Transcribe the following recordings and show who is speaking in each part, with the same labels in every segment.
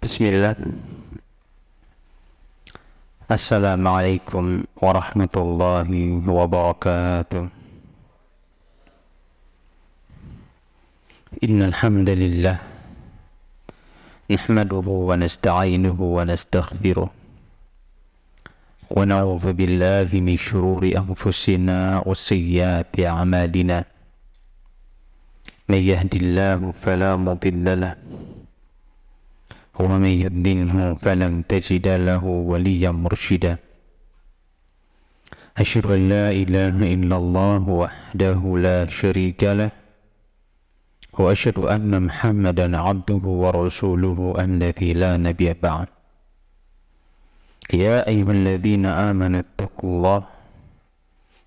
Speaker 1: Bismillah. Assalamualaikum warahmatullahi wabarakatuh. Innal hamdalillah nahmaduhu wa nasta'inuhu wa nastaghfiruh wa na'udzu billahi min shururi anfusina wa sayyiati a'malina. May yahdihillahu fala mudilla lahu ومن يضلله فلن تجد له وليا مرشدا أشهد أن لا إله إلا الله وحده لا شريك له وأشهد أن محمدا عبده ورسوله الذي لا نبي بعد يا أيها الذين آمنوا اتقوا الله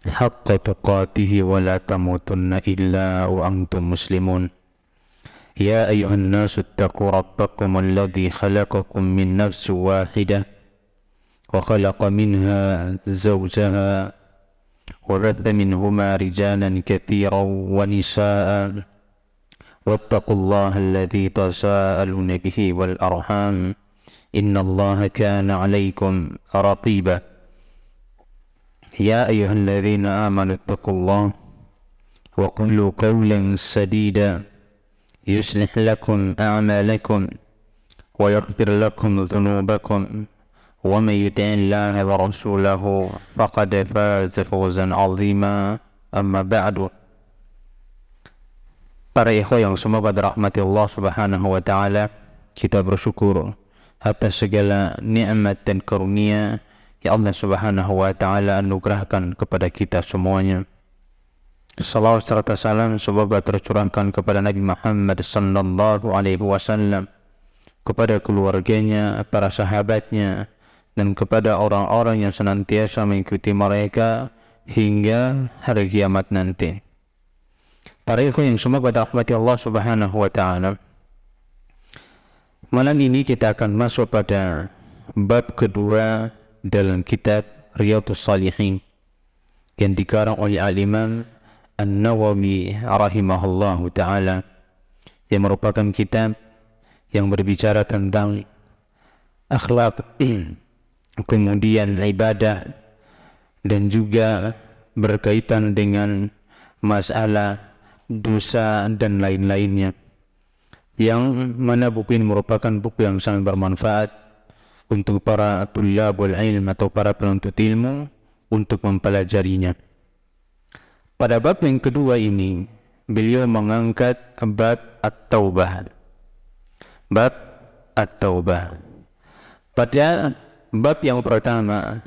Speaker 1: حق تقاته ولا تموتن إلا وأنتم مسلمون يا أيها الناس اتقوا ربكم الذي خلقكم من نفس واحدة وخلق منها زوجها وبث منهما رجالا كثيرا ونساء واتقوا الله الذي تساءلون به والأرحام إن الله كان عليكم رقيبا يا أيها الذين آمنوا اتقوا الله وقولوا قولا سديدا يصلح لكم أعمالكم ويغفر لكم ذنوبكم ومن يطع الله ورسوله فقد فاز فوزا عظيما أما بعد. Para ikhwah yang semoga dirahmati Allah Subhanahu wa taala, kita bersyukur atas segala nikmat dan karunia yang Allah Subhanahu wa taala anugerahkan kepada kita semuanya. Salawat serta salam semoga tercurahkan kepada Nabi Muhammad sallallahu alaihi wasallam, kepada keluarganya, para sahabatnya, dan kepada orang-orang yang senantiasa mengikuti mereka hingga hari kiamat nanti. Para ikhwan yang semoga dirahmati Allah Subhanahu wa taala, malam ini kita akan masuk pada bab kedua dalam kitab Riyadhus Shalihin yang dikarang oleh Al-Imam An-Nawawi rahimahullahu ta'ala, yang merupakan kitab yang berbicara tentang akhlak, kemudian ibadah, dan juga berkaitan dengan masalah dosa dan lain-lainnya, yang mana buku ini merupakan buku yang sangat bermanfaat untuk para tulabul ilm atau para penuntut ilmu untuk mempelajarinya. Pada bab yang kedua ini, beliau mengangkat bab at-taubah. Bab at-taubah. Pada bab yang pertama,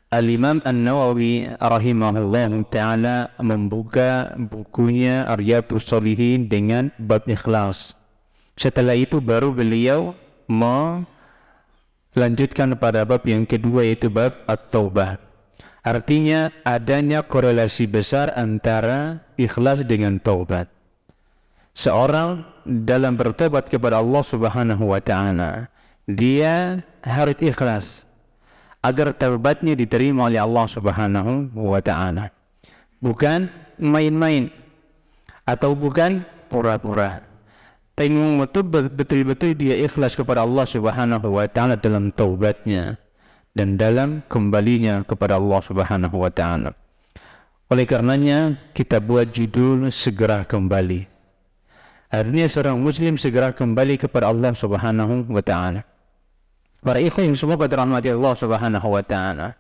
Speaker 1: Al-Imam An-Nawawi rahimahullah ta'ala membuka bukunya Riyadhus Shalihin dengan bab ikhlas. Setelah itu baru beliau melanjutkan pada bab yang kedua, yaitu bab at-taubah. Artinya adanya korelasi besar antara ikhlas dengan taubat. Seorang dalam bertobat kepada Allah Subhanahu wa ta'ala, dia harus ikhlas agar taubatnya diterima oleh Allah Subhanahu wa ta'ala. Bukan main-main atau bukan pura-pura. Tapi betul-betul dia ikhlas kepada Allah Subhanahu wa ta'ala dalam taubatnya dan dalam kembalinya kepada Allah Subhanahu wa ta'ala. Oleh karenanya kita buat judul segera kembali. Artinya seorang muslim segera kembali kepada Allah Subhanahu wa ta'ala. Para ikhwan yang semoga dirahmati Allah Subhanahu wa ta'ala,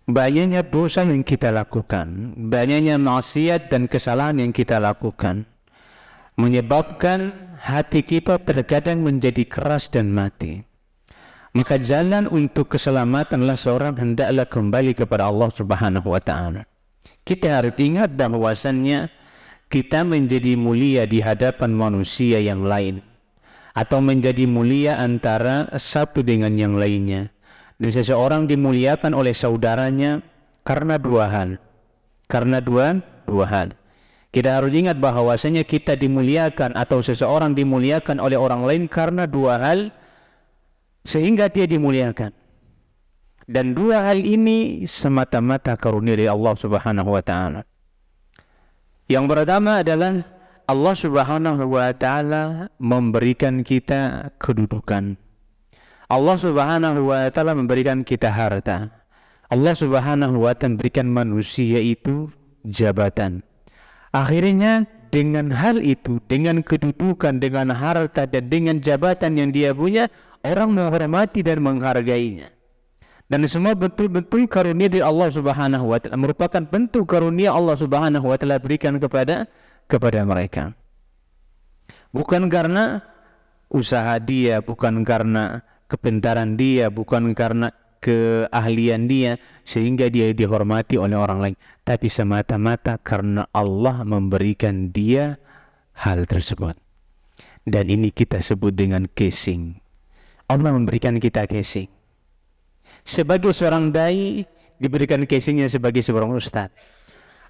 Speaker 1: banyaknya dosa yang kita lakukan, banyaknya maksiat dan kesalahan yang kita lakukan, menyebabkan hati kita terkadang menjadi keras dan mati. Maka jalan untuk keselamatan adalah seorang hendaklah kembali kepada Allah Subhanahu wa ta'ala. Kita harus ingat bahwasannya kita menjadi mulia di hadapan manusia yang lain, atau menjadi mulia antara satu dengan yang lainnya. Dan seseorang dimuliakan oleh saudaranya karena dua hal. Karena dua hal. Kita harus ingat bahwasanya kita dimuliakan atau seseorang dimuliakan oleh orang lain karena dua hal sehingga dia dimuliakan. Dan dua hal ini semata-mata karunia dari Allah Subhanahu wa ta'ala. Yang pertama adalah Allah Subhanahu wa Ta'ala memberikan kita kedudukan. Allah Subhanahu wa Ta'ala memberikan kita harta. Allah Subhanahu wa Ta'ala memberikan manusia itu jabatan. Akhirnya dengan hal itu, dengan kedudukan, dengan harta dan dengan jabatan yang dia punya, orang menghormati dan menghargainya. Dan semua betul-betul karunia dari Allah Subhanahu wa Ta'ala, merupakan bentuk karunia Allah Subhanahu wa Ta'ala berikan kepada mereka. Bukan karena usaha dia, bukan karena kepintaran dia, bukan karena keahlian dia sehingga dia dihormati oleh orang lain, tapi semata-mata karena Allah memberikan dia hal tersebut. Dan ini kita sebut dengan casing. Allah memberikan kita casing. Sebagai seorang dai diberikan casingnya sebagai seorang ustadz.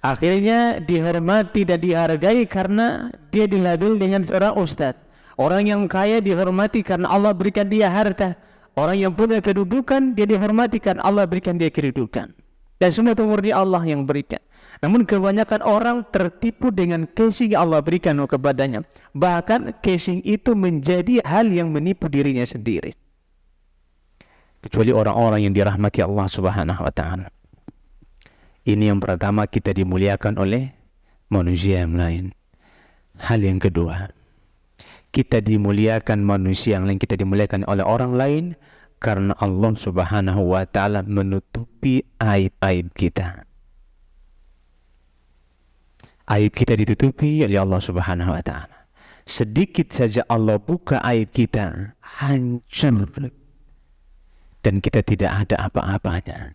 Speaker 1: Akhirnya dihormati dan dihargai karena dia dilabel dengan seorang ustadz. Orang yang kaya dihormati karena Allah berikan dia harta. Orang yang punya kedudukan dia dihormati karena Allah berikan dia kedudukan. Dan semua itu murni Allah yang berikan. Namun kebanyakan orang tertipu dengan casing yang Allah berikan kepadanya. Bahkan casing itu menjadi hal yang menipu dirinya sendiri. Kecuali orang-orang yang dirahmati Allah Subhanahu wa Ta'ala. Ini yang pertama, kita dimuliakan oleh manusia yang lain. Hal yang kedua, kita dimuliakan manusia yang lain, kita dimuliakan oleh orang lain karena Allah Subhanahu wa Ta'ala menutupi aib-aib kita. Aib kita ditutupi oleh Allah Subhanahu wa Ta'ala. Sedikit saja Allah buka aib kita, hancur. Dan kita tidak ada apa-apanya.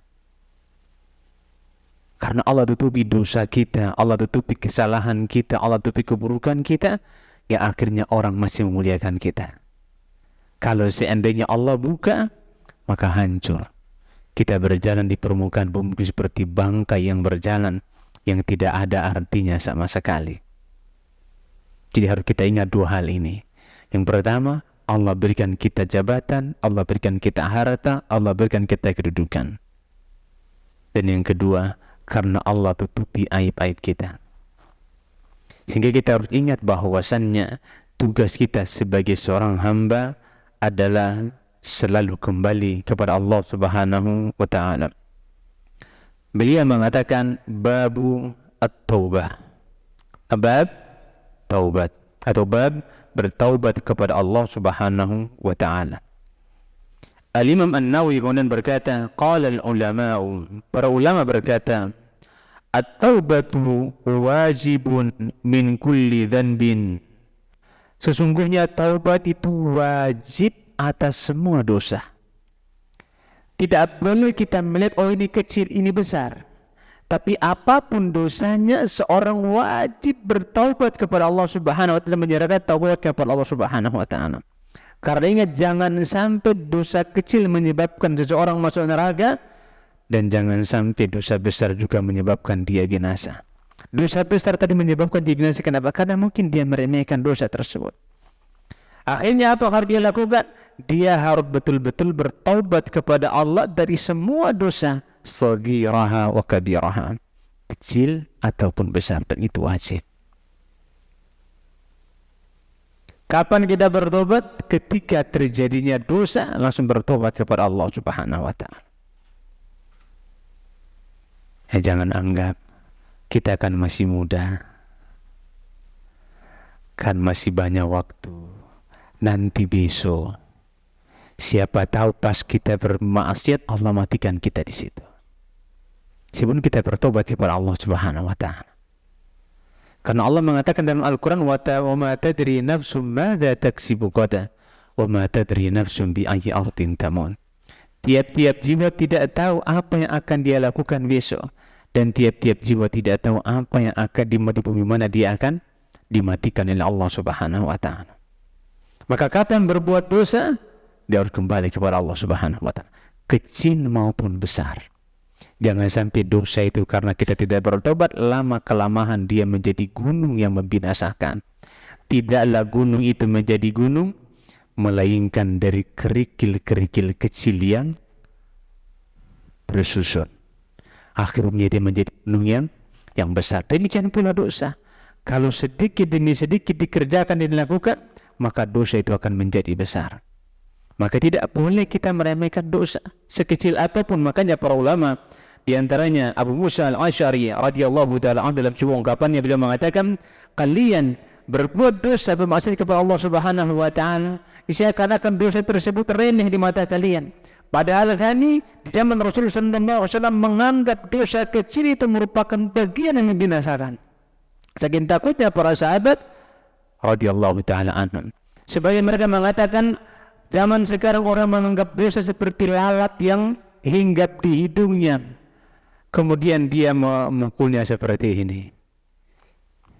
Speaker 1: Karena Allah tutupi dosa kita, Allah tutupi kesalahan kita, Allah tutupi keburukan kita, ya akhirnya orang masih memuliakan kita. Kalau seandainya Allah buka, maka hancur. Kita berjalan di permukaan bumi seperti bangkai yang berjalan, yang tidak ada artinya sama sekali. Jadi harus kita ingat dua hal ini. Yang pertama, Allah berikan kita jabatan, Allah berikan kita harta, Allah berikan kita kedudukan. Dan yang kedua, karena Allah tutupi aib-aib kita. Sehingga kita harus ingat bahwasannya tugas kita sebagai seorang hamba adalah selalu kembali kepada Allah Subhanahu wa Ta'ala. Beliau mengatakan babu at-taubah. Bab taubat atau bab bertaubat kepada Allah Subhanahu wa Ta'ala. Al-Imam An-Nawawi kemudian berkata, qala al-ulama'u, para ulama berkata, at-taubatu wajibun min kulli dhanbin. Sesungguhnya taubat itu wajib atas semua dosa. Tidak perlu kita melihat oh ini kecil, ini besar. Tapi apapun dosanya, seorang wajib bertaubat kepada Allah Subhanahu wa Ta'ala, menyerahkan taubat kepada Allah Subhanahu wa Ta'ala. Karena ingat, jangan sampai dosa kecil menyebabkan seseorang masuk neraka, dan jangan sampai dosa besar juga menyebabkan dia binasa. Dosa besar tadi menyebabkan dia binasa, kenapa? Karena mungkin dia meremehkan dosa tersebut. Akhirnya apa harus dia lakukan? Dia harus betul-betul bertaubat kepada Allah dari semua dosa, saghiraha wa kabiraha, kecil ataupun besar, dan itu wajib. Kapan kita bertobat? Ketika terjadinya dosa, langsung bertobat kepada Allah Subhanahu wa Ta'ala. Jangan anggap kita kan masih muda, kan masih banyak waktu, nanti besok. Siapa tahu pas kita bermaksiat, Allah matikan kita di situ. Sebelum kita bertobat kepada Allah Subhanahu wa Ta'ala. Karena Allah mengatakan dalam Al-Quran, wa ma tadri nafsum madza taksibu ghadan wa ma tadri nafsum bi ayyi ardin tamun. Tiap-tiap jiwa tidak tahu apa yang akan dia lakukan besok, dan tiap-tiap jiwa tidak tahu apa yang akan di bumi mana dia akan dimatikan oleh Allah Subhanahu wa Ta'ala. Maka kapan berbuat dosa, dia harus kembali kepada Allah Subhanahu wa Ta'ala, kecil maupun besar. Jangan sampai dosa itu karena kita tidak bertobat, lama-kelamaan dia menjadi gunung yang membinasakan. Tidaklah gunung itu menjadi gunung, melainkan dari kerikil-kerikil kecil yang bersusun. Akhirnya dia menjadi gunung yang besar. Demikian pula dosa. Kalau sedikit demi sedikit dikerjakan dan dilakukan, maka dosa itu akan menjadi besar. Maka tidak boleh kita meremehkan dosa sekecil apapun. Makanya para ulama, di antaranya Abu Musa al-Asy'ari radhiyallahu taala anhu, dalam sebuah ungkapannya beliau mengatakan, kalian berbuat dosa bermaksiat kepada Allah Subhanahu wa taala, seakan-akan dosa tersebut remeh di mata kalian. Padahal kami di zaman Rasulullah SAW menganggap dosa kecil itu merupakan bagian yang membinasakan. Saking takutnya para sahabat radhiyallahu taala anhum. Sebagian mereka mengatakan zaman sekarang orang menganggap dosa seperti lalat yang hinggap di hidungnya, kemudian dia memukulnya seperti ini.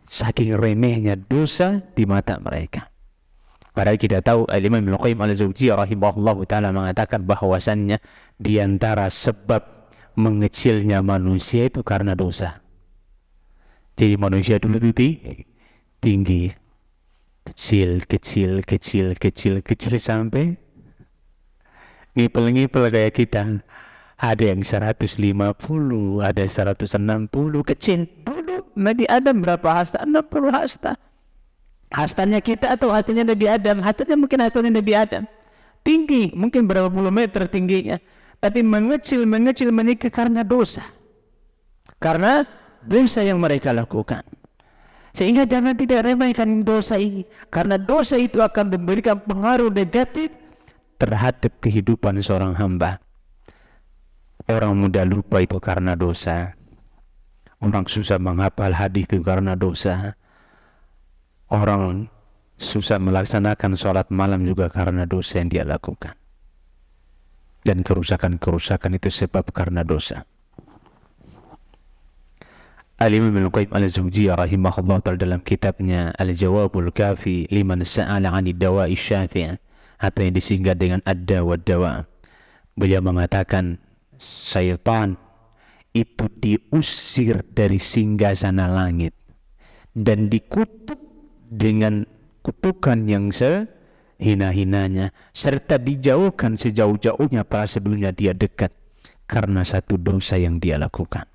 Speaker 1: Saking remehnya dosa di mata mereka. Padahal kita tahu Imam Ibnu Qayyim al-Jauziyah rahimahullahu taala mengatakan bahwasannya di antara sebab mengecilnya manusia itu karena dosa. Jadi manusia dulu itu tinggi, kecil sampai ngipel-ngipel kayak kita. Ada yang 150, ada 160, kecil. Dulu Nabi Adam berapa hasta? 60 hasta. Hastanya kita atau hastanya Nabi Adam? Hastanya mungkin hastanya Nabi Adam. Tinggi, mungkin berapa puluh meter tingginya. Tapi mengecil karena dosa. Karena dosa yang mereka lakukan. Sehingga jangan tidak remehkan dosa ini, karena dosa itu akan memberikan pengaruh negatif terhadap kehidupan seorang hamba. Orang mudah lupa itu karena dosa. Orang susah menghafal hadis itu karena dosa. Orang susah melaksanakan sholat malam juga karena dosa yang dia lakukan. Dan kerusakan itu sebab karena dosa. Al-Imam Ibnu Qayyim al-Jauziyah rahimahullah ta'ala dalam kitabnya Al-Jawabul Kafi liman sa'ala 'ani dawa'i syafi' atau yang disingkat dengan ad-da wa dawa, beliau mengatakan syaitan itu diusir dari singgasana langit dan dikutuk dengan kutukan yang sehina-hinanya, serta dijauhkan sejauh-jauhnya para sebelumnya dia dekat karena satu dosa yang dia lakukan.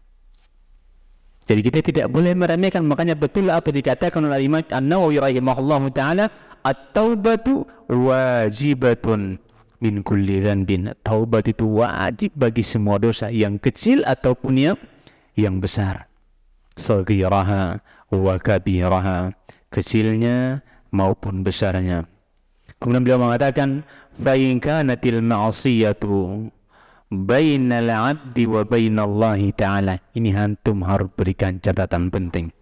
Speaker 1: Jadi kita tidak boleh meremehkan. Makanya betul apa dikatakan oleh Imam An-Nawawi rahimahullahu taala, at-taubatu wajibatun min kulli dhanbin. Taubat itu wajib bagi semua dosa, yang kecil ataupun yang besar. Saghiraha wa kabiraha, kecilnya maupun besarnya. Kemudian beliau mengatakan, fa in kanatil ma'siyatu bainal 'abdi wa bainallahi ta'ala. Ini antum harus berikan catatan penting.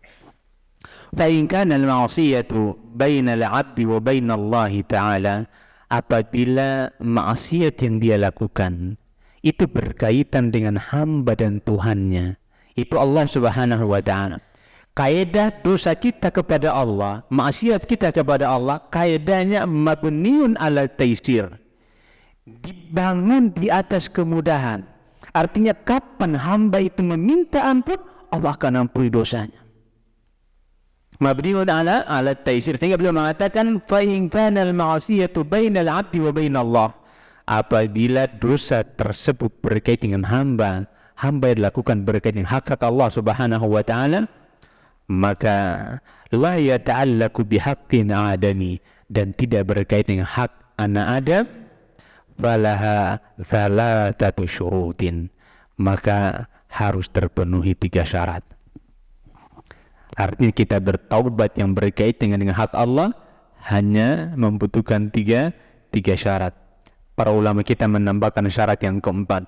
Speaker 1: Fa in kana al-ma'siyatu bainal 'abdi wa bainallahi ta'ala, apabila maksiat yang dia lakukan itu berkaitan dengan hamba dan Tuhannya, itu Allah Subhanahu wa taala. Kaidah dosa kita kepada Allah, maksiat kita kepada Allah, kaidahnya mabniun ala taisir, dibangun di atas kemudahan. Artinya kapan hamba itu meminta ampun, Allah akan ampuni dosanya. Mabniun ala taisir. Sehingga beliau mengatakan fa in kana al-ma'siyatu bainal 'abdi wa bainallah, apabila dosa tersebut berkaitan dengan hamba yang dilakukan berkaitan dengan hak Allah Subhanahu wa taala, maka la yata'allaqu bihaqqin adami, dan tidak berkaitan dengan hak anak Adam, falaha thalathatu syurutin, maka harus terpenuhi 3 syarat. Artinya kita bertaubat yang berkaitan dengan hak Allah hanya membutuhkan tiga syarat. Para ulama kita menambahkan syarat yang keempat.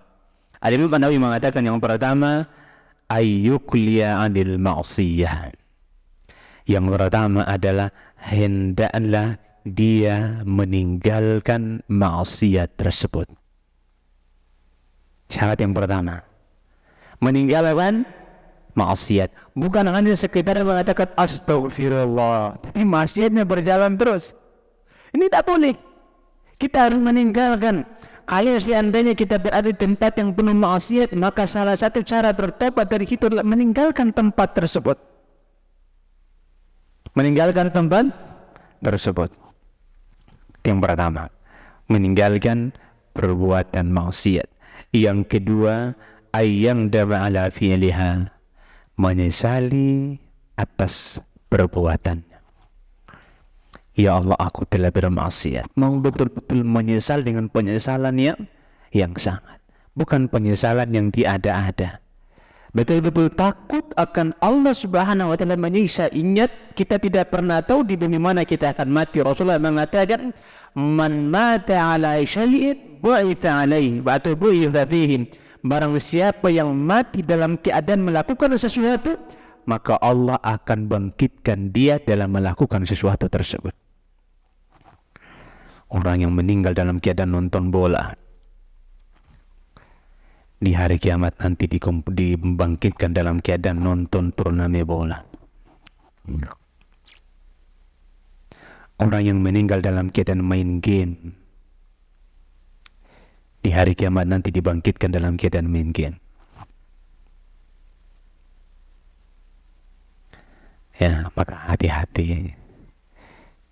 Speaker 1: Al-Imam An-Nawawi mengatakan yang pertama, ayyukliya 'anil ma'siyah. Yang pertama adalah hendaklah dia meninggalkan maksiat tersebut. Syarat yang pertama, meninggalkan maksiat. Bukan hanya sekedar mengatakan astagfirullah, tapi maksiatnya berjalan terus. Ini tak boleh. Kita harus meninggalkan. Kalau seandainya kita berada di tempat yang penuh maksiat, maka salah satu cara bertobat dari situ adalah meninggalkan tempat tersebut. Meninggalkan tempat tersebut. Yang pertama, meninggalkan perbuatan maksiat. Yang kedua, ayyang dama ala fi'liha, menyesali atas perbuatannya. Ya Allah, aku telah bermaksiat. Mau betul-betul menyesal dengan penyesalan yang sangat. Bukan penyesalan yang tiada-ada. Betul-betul takut akan Allah Subhanahu wa ta'ala menyiksa. Ingat, kita tidak pernah tahu di bumi mana kita akan mati. Rasulullah mengatakan, man mata ala syai'in bu'itha alaihi atau bu'itha fihim. Barang siapa yang mati dalam keadaan melakukan sesuatu, maka Allah akan bangkitkan dia dalam melakukan sesuatu tersebut. Orang yang meninggal dalam keadaan nonton bola, di hari kiamat nanti dibangkitkan dalam keadaan nonton turnamen bola. Orang yang meninggal dalam keadaan main game, di hari kiamat nanti dibangkitkan dalam keadaan main game. Ya, maka hati-hati.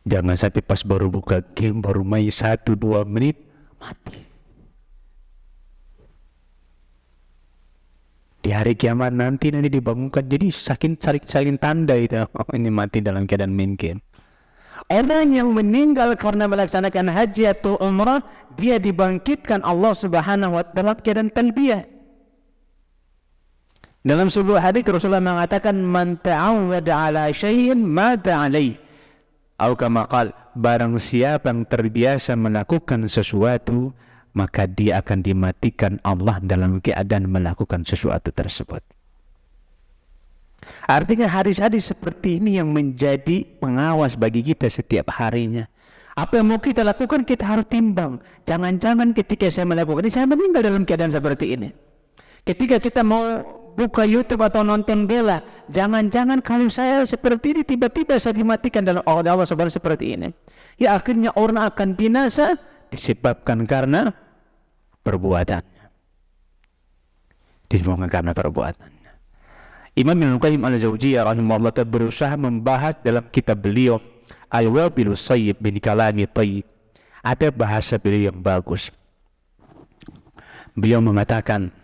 Speaker 1: Jangan sampai pas baru buka game, baru main 1-2 menit, mati. Di hari kiamat nanti dibangunkan. Jadi saling tanda itu. Oh, ini mati dalam keadaan main game. Orang yang meninggal karena melaksanakan haji atau umrah, dia dibangkitkan Allah Subhanahu wa ta'ala dalam keadaan talbiyah. Dalam sebuah hadis Rasulullah mengatakan, man ta'awwada ala syai'in mata alaih. Atau kama qala, barang siapa yang terbiasa melakukan sesuatu, maka dia akan dimatikan Allah dalam keadaan melakukan sesuatu tersebut. Artinya hadis-hadis seperti ini yang menjadi pengawas bagi kita setiap harinya. Apa yang mau kita lakukan, kita harus timbang. Jangan-jangan ketika saya melakukan ini, saya meninggal dalam keadaan seperti ini. Ketika kita mau buka YouTube atau nonton bola, jangan-jangan kalau saya seperti ini, tiba-tiba saya dimatikan dalam Allah Subhanahu seperti ini. Ya, akhirnya orang akan binasa disebabkan karena perbuatannya. Disebabkan karena perbuatannya. Imam Ibnu Qayyim al-Jauziyah rahimahullah berusaha membahas dalam kitab beliau Al-Wabilus Sayyib bin Kalami Thayyib. Ada bahasa beliau yang bagus. Beliau mengatakan,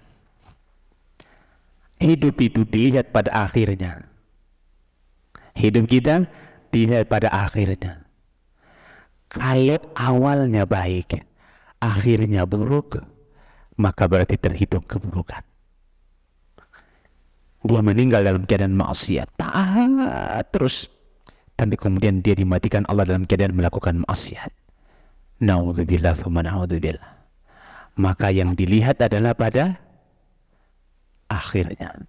Speaker 1: hidup itu dilihat pada akhirnya. Hidup kita dilihat pada akhirnya. Kalau awalnya baik, akhirnya buruk, maka berarti terhitung keburukan. Dia meninggal dalam keadaan maksiat, taat terus, tapi kemudian dia dimatikan Allah dalam keadaan melakukan maksiat. Na'udzubillah tsumma na'udzubillah. Maka yang dilihat adalah pada akhirnya.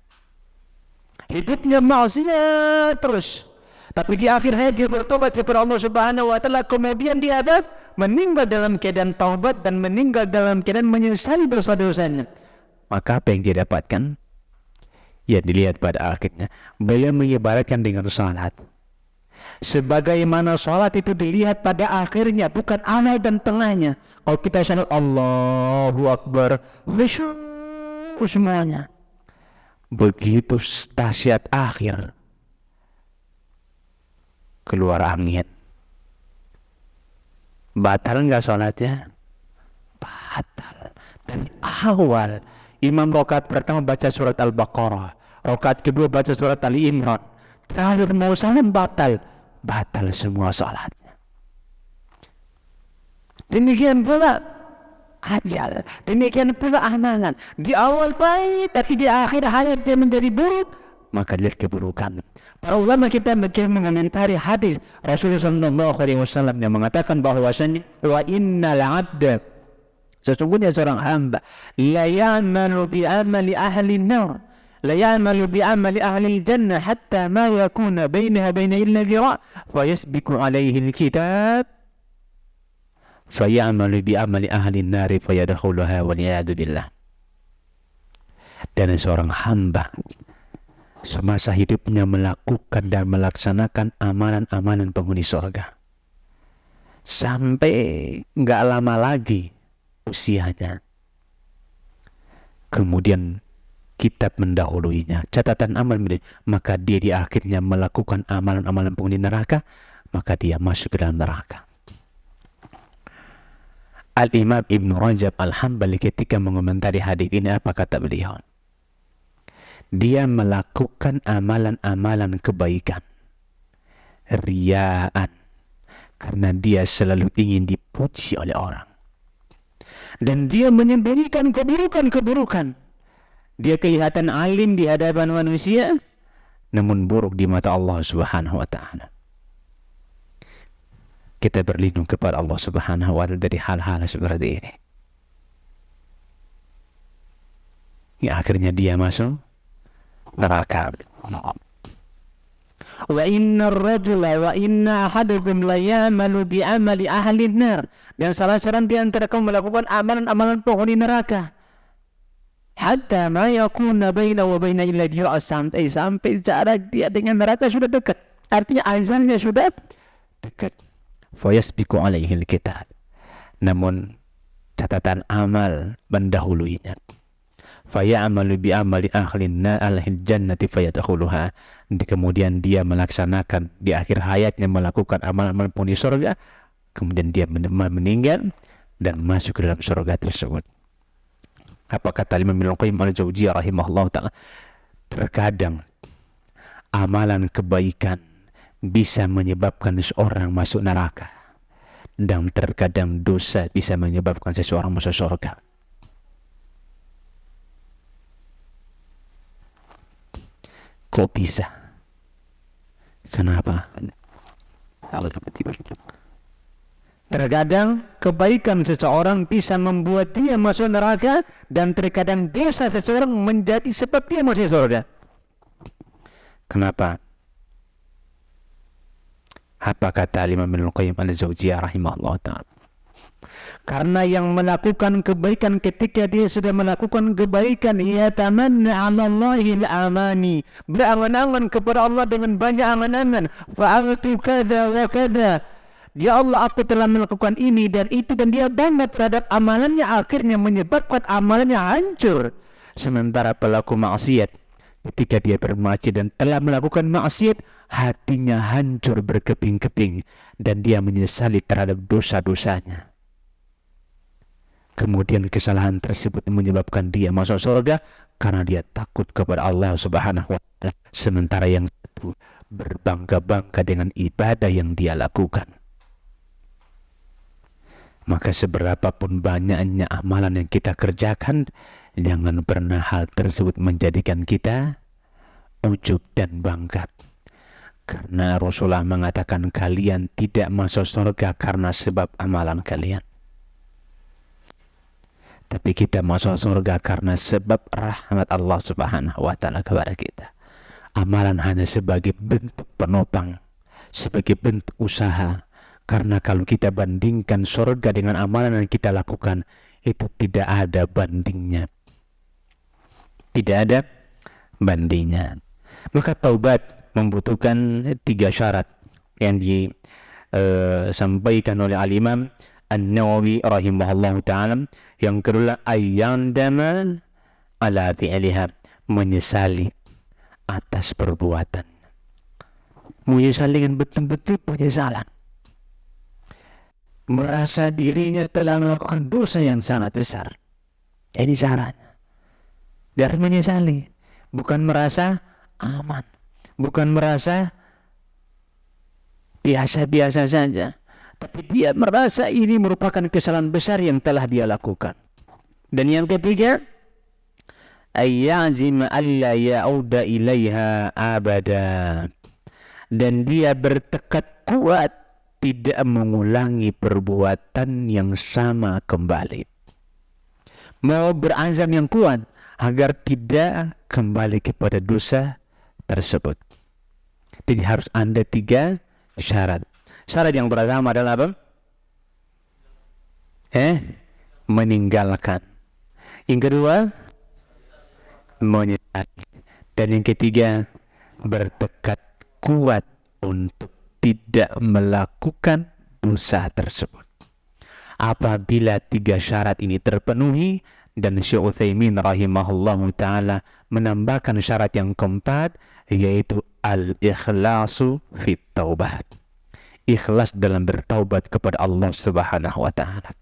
Speaker 1: Hidupnya maksiat terus, tapi di akhir hayat dia bertobat kepada Allah Subhanahu wa ta'ala, kemudian dia ada meninggal dalam keadaan taubat dan meninggal dalam keadaan menyesali dosa-dosanya. Maka apa yang dia dapatkan? Ya, dilihat pada akhirnya. Beliau mengibaratkan dengan salat. Sebagaimana salat itu dilihat pada akhirnya, bukan awal dan tengahnya. Kalau kita salat Allahu Akbar, semuanya. Begitu stasiat akhir, keluar angin. Batal enggak salatnya? Batal. Dari awal, imam rakaat pertama baca surat Al-Baqarah, rakaat kedua baca surat Ali Imran, terakhir mau salam batal semua salatnya. Demikian pula ajal, demikian pula amalan. Di awal baik, tapi di akhir hayat dia menjadi buruk, maka dia keburukan. Para ulama kita mengomentari hadis Rasulullah SAW yang mengatakan bahwasanya wa innal 'abda, sesungguhnya seorang hamba, la ya'malu bi amali ahli an-nar, la ya'malu bi amali ahli al-jannah hatta ma yakuna bainaha baina illa dhira' fa yasbiqu alayhi al-kitab fa ya'malu bi amali ahli an-nar fa yadkhuluha wal iyadu billah. Dan seorang hamba semasa hidupnya melakukan dan melaksanakan amalan-amalan penghuni surga, sampai enggak lama lagi usianya, kemudian kitab mendahuluinya, catatan amal, maka dia di akhirnya melakukan amalan-amalan penghuni neraka, maka dia masuk ke dalam neraka. Al-Imam Ibn Rajab Al-Hambali ketika mengomentari hadis ini, apa kata beliau? Dia melakukan amalan-amalan kebaikan, riyaan, karena dia selalu ingin dipuji oleh orang. Dan dia menyembunyikan keburukan-keburukan. Dia kelihatan alim di hadapan manusia, namun buruk di mata Allah Subhanahu wa ta'ala. Kita berlindung kepada Allah Subhanahu wa ta'ala dari hal-hal seperti ini. Ya, akhirnya dia masuk neraka. Wa inna ar-rajula wa inna ahadakum la ya'malu bi amali ahli an-nar. Dan salah seorang di antara kamu melakukan amalan-amalan penghuni neraka. Hatta ma yakuna baina wa baina illa dir'a, sampai jarak dia dengan neraka sudah dekat. Artinya azalnya sudah dekat. Fa yasbiqu alaihi al-kitab. Namun catatan amal mendahuluinya. Fa ya'malu bi amali ahli al-jannati fayadkhuluha. Kemudian dia melaksanakan di akhir hayatnya melakukan amalan-amalan penghuni surga, kemudian dia meninggal dan masuk ke dalam surga tersebut. Apa kata Imam Ibnu Qayyim al-Jauziyah rahimahullah ta'ala? Terkadang amalan kebaikan bisa menyebabkan seseorang masuk neraka, dan terkadang dosa bisa menyebabkan seseorang masuk surga. Kok bisa? Kenapa? Terkadang kebaikan seseorang bisa membuat dia masuk neraka, dan terkadang dosa seseorang menjadi sebab dia masuk surga. Kenapa? Apa kata Imam Ibnu Qayyim al-Jauziyah rahimahullah ta'ala? Karena yang melakukan kebaikan ketika dia sudah melakukan kebaikan, ia tamanna 'ala Allahil amani, berangan-angan kepada Allah dengan banyak angan-angan. Fa'altu kadza wa kadza, ya Allah aku telah melakukan ini dan itu, dan dia bangga terhadap amalannya, akhirnya menyebabkan amalannya hancur. Sementara pelaku maksiat, ketika dia bermaksiat dan telah melakukan maksiat, hatinya hancur berkeping-keping dan dia menyesali terhadap dosa-dosanya. Kemudian kesalahan tersebut menyebabkan dia masuk surga karena dia takut kepada Allah Subhanahu wa ta'ala. Sementara yang satu berbangga-bangga dengan ibadah yang dia lakukan. Maka seberapapun banyaknya amalan yang kita kerjakan, jangan pernah hal tersebut menjadikan kita ujub dan bangga. Karena Rasulullah mengatakan kalian tidak masuk surga karena sebab amalan kalian, tapi kita masuk surga karena sebab rahmat Allah Subhanahu wa ta'ala kepada kita. Amalan hanya sebagai bentuk penopang, sebagai bentuk usaha. Karena kalau kita bandingkan surga dengan amalan yang kita lakukan, itu tidak ada bandingnya. Tidak ada bandingnya. Maka taubat membutuhkan 3 syarat yang disampaikan oleh Al-Imam An-Nawawi rahimahullah ta'ala. Yang kedua, ayyandama ala fi'liha, menyesali atas perbuatan. Menyesali dengan betul-betul penyesalan. Merasa dirinya telah melakukan dosa yang sangat besar. Ini syaratnya. Dia harus menyesali. Bukan merasa aman. Bukan merasa biasa-biasa saja. Tapi dia merasa ini merupakan kesalahan besar yang telah dia lakukan. Dan yang ketiga, ayyazima alla ya'uda ilaiha abada, dan dia bertekad kuat tidak mengulangi perbuatan yang sama kembali. Mau berazam yang kuat agar tidak kembali kepada dosa tersebut. Jadi harus ada 3 syarat. Syarat yang pertama adalah apa? Meninggalkan. Yang kedua, menyesali. Dan yang ketiga, bertekad kuat untuk tidak melakukan dosa tersebut. Apabila 3 syarat ini terpenuhi, dan Syekh Utsaimin rahimahullah ta'ala menambahkan syarat yang keempat, yaitu al-ikhlasu fit taubat. Ikhlas dalam bertaubat kepada Allah Subhanahu wa ta'ala.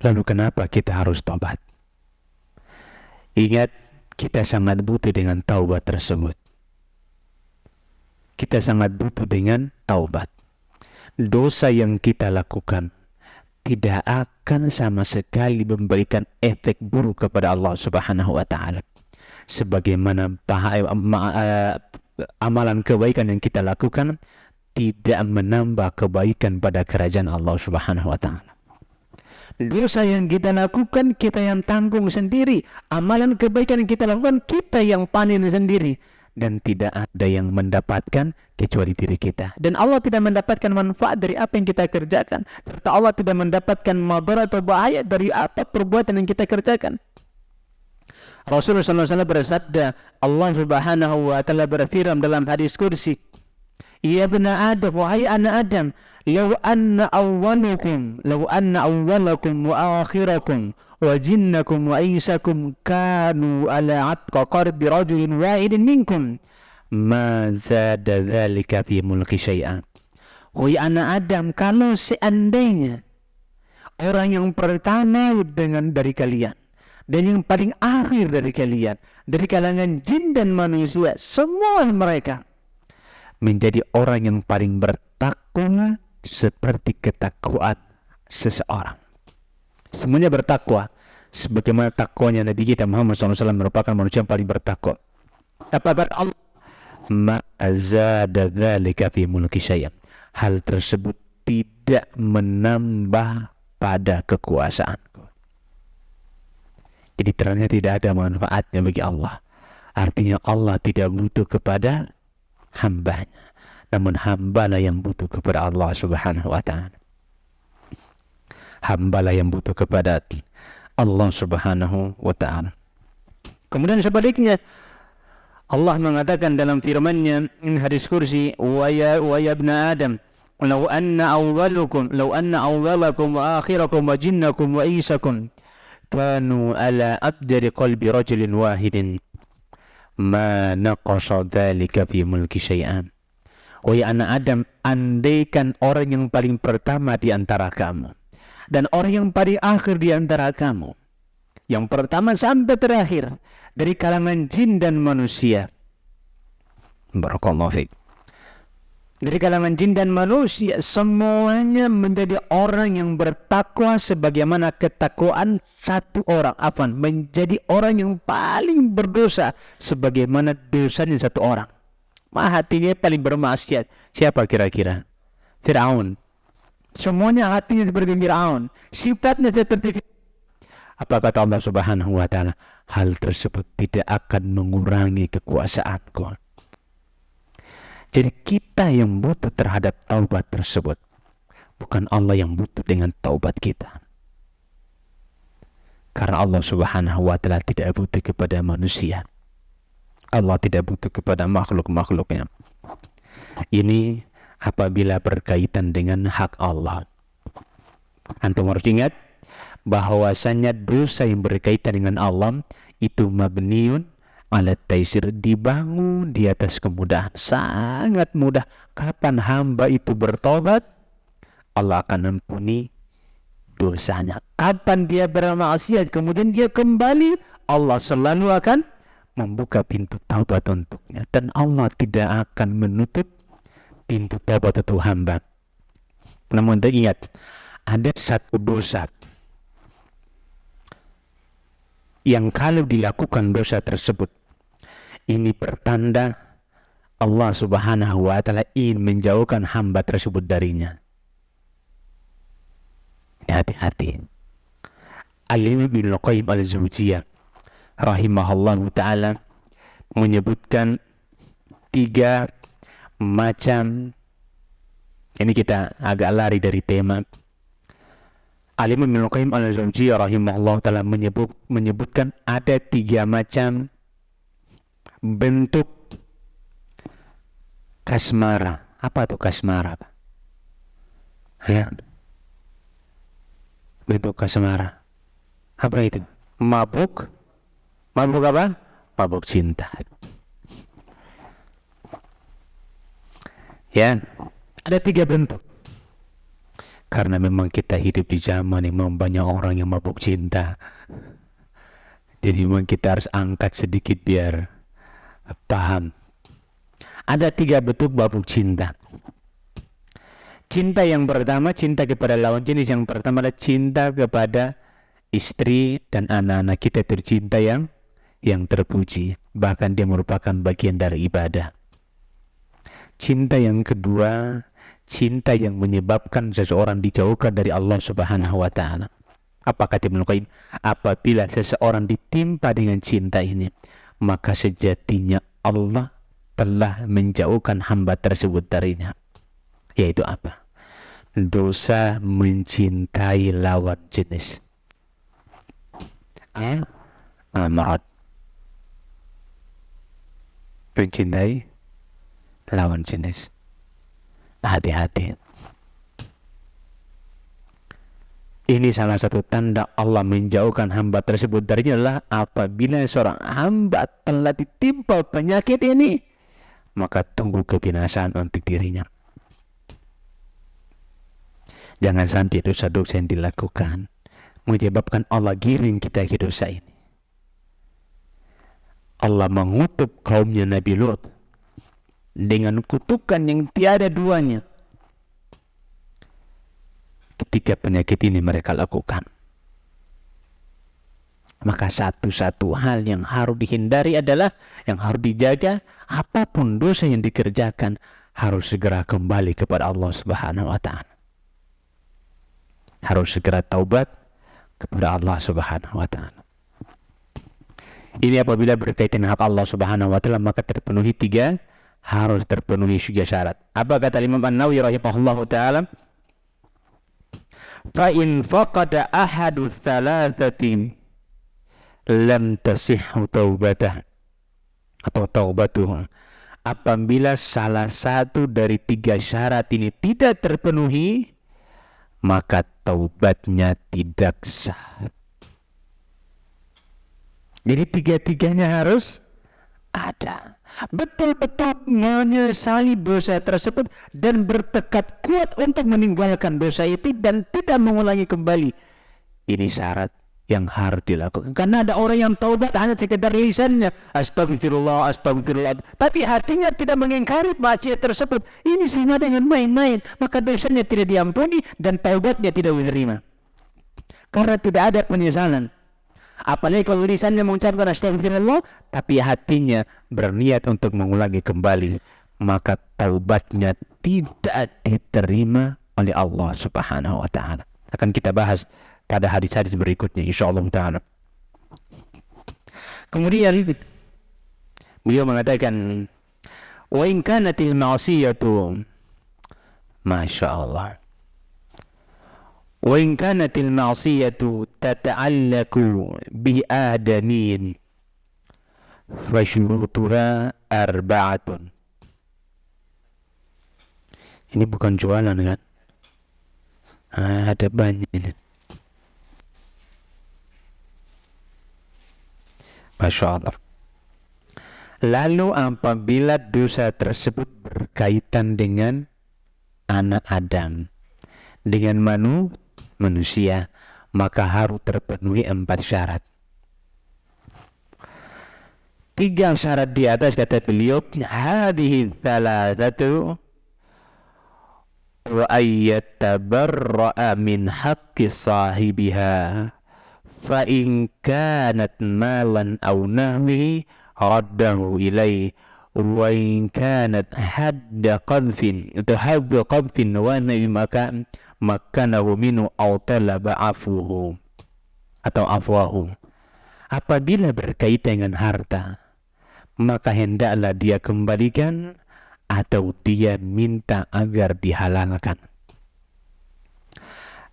Speaker 1: Lalu kenapa kita harus taubat? Ingat, kita sangat butuh dengan taubat tersebut. kita sangat butuh dengan taubat. Dosa yang kita lakukan tidak akan sama sekali memberikan efek buruk kepada Allah Subhanahu wa taala. Sebagaimana amalan kebaikan yang kita lakukan tidak menambah kebaikan pada kerajaan Allah Subhanahu wa taala. Dosa yang kita lakukan kita yang tanggung sendiri, amalan kebaikan yang kita lakukan kita yang panen sendiri, dan tidak ada yang mendapatkan kecuali diri kita. Dan Allah tidak mendapatkan manfaat dari apa yang kita kerjakan, serta Allah tidak mendapatkan madarat atau bahaya dari apa perbuatan yang kita kerjakan. Rasulullah SAW bersabda, Allah Subhanahu wa taala berfirman dalam hadis kursi, ya bena Adam, wahai anak Adam, law anna awwalakum wa akhirakum wa jinnakum wa insakum kanu ala atqa qarbi rajulin wahidin minkum ma zada dhalika fi mulki syai'an. Wahai anak Adam, kalau seandainya orang yang pertama dari kalian dan yang paling akhir dari kalian, dari kalangan jin dan manusia, semua mereka menjadi orang yang paling bertakwa seperti ketakwaan seseorang. Semuanya bertakwa sebagaimana takwanya Nabi kita Muhammad SAW merupakan manusia yang paling bertakwa. Apa kata Allah? Ma zada dzalika fi mulki syai'an. Hal tersebut tidak menambah pada kekuasaanku. Jadi ternyata tidak ada manfaatnya bagi Allah. Artinya Allah tidak butuh kepada hambanya, namun hambalah yang butuh kepada Allah Subhanahu wa ta'ala. Hambalah yang butuh kepada Allah Subhanahu wa ta'ala. Kemudian sebaliknya Allah mengatakan dalam firman-Nya hadis kursi, wa ya ibna Adam law anna awwalakum wa akhirakum wa jinnakum wa insakum kanu ala abjari qalbi rajulin wahidin ma naqasa dzalika fi mulki syai'an. Wahai anak Adam, andaikan orang yang paling pertama di antara kamu dan orang yang paling akhir di antara kamu, yang pertama sampai terakhir dari kalangan jin dan manusia, barakallahu fiik, dari kalangan jin dan manusia semuanya menjadi orang yang bertakwa sebagaimana ketakwaan satu orang, menjadi orang yang paling berdosa sebagaimana dosanya satu orang. Hatinya paling bermaksiat. Siapa kira-kira? Fir'aun. Semuanya hatinya seperti Fir'aun, sifatnya seperti Fir'aun. Apa kata Allah Subhanahu wa ta'ala? Hal tersebut tidak akan mengurangi kekuasaanku. Jadi kita yang butuh terhadap taubat tersebut, bukan Allah yang butuh dengan taubat kita. Karena Allah Subhanahu wa ta'ala tidak butuh kepada manusia. Allah tidak butuh kepada makhluk-makhluknya. Ini apabila berkaitan dengan hak Allah. Antum harus ingat bahwasanya dosa yang berkaitan dengan Allah itu mabniun ala taisir, dibangun di atas kemudahan. Sangat mudah. Kapan hamba itu bertobat, Allah akan ampuni dosanya. Kapan dia bermaksiat kemudian dia kembali, Allah selalu akan membuka pintu taubat untuknya, dan Allah tidak akan menutup pintu taubat untuk hamba. Namun ingat, ada satu dosa yang kalau dilakukan dosa tersebut, ini pertanda Allah Subhanahu wa ta'ala ingin menjauhkan hamba tersebut darinya. Hati-hati. Al-Imam Ibnu Qayyim al-Jauziyah rahimahullah ta'ala menyebutkan 3 macam, ini kita agak lari dari tema. Al-Imam Ibnu Qayyim al-Jauziyah rahimahullah ta'ala menyebutkan ada 3 macam bentuk kasmara. Apa itu kasmara? Ya. Bentuk kasmara. Apa itu? Mabuk apa? Mabuk cinta. Ya, ada 3 bentuk. Karena memang kita hidup di zaman yang memang banyak orang yang mabuk cinta. Jadi memang kita harus angkat sedikit biar paham. Ada 3 bentuk bab cinta. Cinta yang pertama, cinta kepada lawan jenis. Yang pertama adalah cinta kepada istri dan anak-anak kita tercinta yang terpuji. Bahkan dia merupakan bagian dari ibadah. Cinta yang kedua, cinta yang menyebabkan seseorang dijauhkan dari Allah Subhanahu wa ta'ala. Apa kata Ibnu Qayyim? Apabila seseorang ditimpa dengan cinta ini, maka sejatinya Allah telah menjauhkan hamba tersebut darinya. Yaitu apa? Dosa mencintai lawan jenis. Marad. Mencintai lawan jenis. Hati-hati. Ini salah satu tanda Allah menjauhkan hamba tersebut darinya adalah apabila seorang hamba telah ditimpa penyakit ini, maka tunggu kebinasaan untuk dirinya. Jangan sampai dosa-dosa yang dilakukan menyebabkan Allah giring kita ke dosa ini. Allah mengutuk kaumnya Nabi Lut dengan kutukan yang tiada duanya ketika penyakit ini mereka lakukan. Maka satu-satu hal yang harus dihindari adalah, yang harus dijaga, apapun dosa yang dikerjakan harus segera kembali kepada Allah Subhanahu wa ta'ala. Harus segera taubat kepada Allah Subhanahu wa ta'ala. Ini apabila berkaitan hak Allah Subhanahu wa ta'ala, maka terpenuhi 3, harus terpenuhi 3 syarat. Apa kata Imam An-Nawawi rahimahullahu ta'ala? Fa in faqada ahadu thalathatin lam tasihhu taubatah atau taubatuh. Apabila salah satu dari 3 syarat ini tidak terpenuhi, maka taubatnya tidak sah. Jadi 3-tiganya harus ada. Betul-betul menyesali dosa tersebut dan bertekad kuat untuk meninggalkan dosa itu dan tidak mengulangi kembali. Ini syarat yang harus dilakukan. Karena ada orang yang taubat hanya sekedar lisannya, astagfirullah, astagfirullah, tapi hatinya tidak mengingkari maksiat tersebut. Ini sama dengan main-main, maka dosanya tidak diampuni dan taubatnya tidak diterima. Karena tidak ada penyesalan. Apalagi kalau lisannya mengucapkan astagfirullah, tapi hatinya berniat untuk mengulangi kembali, maka taubatnya tidak diterima oleh Allah Subhanahu wa ta'ala. Akan kita bahas pada hadis-hadis berikutnya insyaallah ta'ala. Kemudian beliau mengatakan, wa in kanatil ma'siyatu, masyaallah, wa in kanatil ma'siyatu tata'allaku bi adamin fa syurutuha arba'atun. Ini bukan jualan kan? Ada banyak ini. Masya Allah. Lalu apabila dosa tersebut berkaitan dengan anak Adam, dengan manusia, maka harus terpenuhi 4 syarat. 3 syarat di atas kata beliau, hadhihi thalathatu wa ayyatabarra'a min haqqi sahibiha fa in kanat malan aw nahwihi raddahu ilaihi wa in kanat hadda qadfin wa nabi makanahu minhu aw talaba afuhu atau afwahu. Apabila berkaitan dengan harta, maka hendaklah dia kembalikan atau dia minta agar dihalalkan.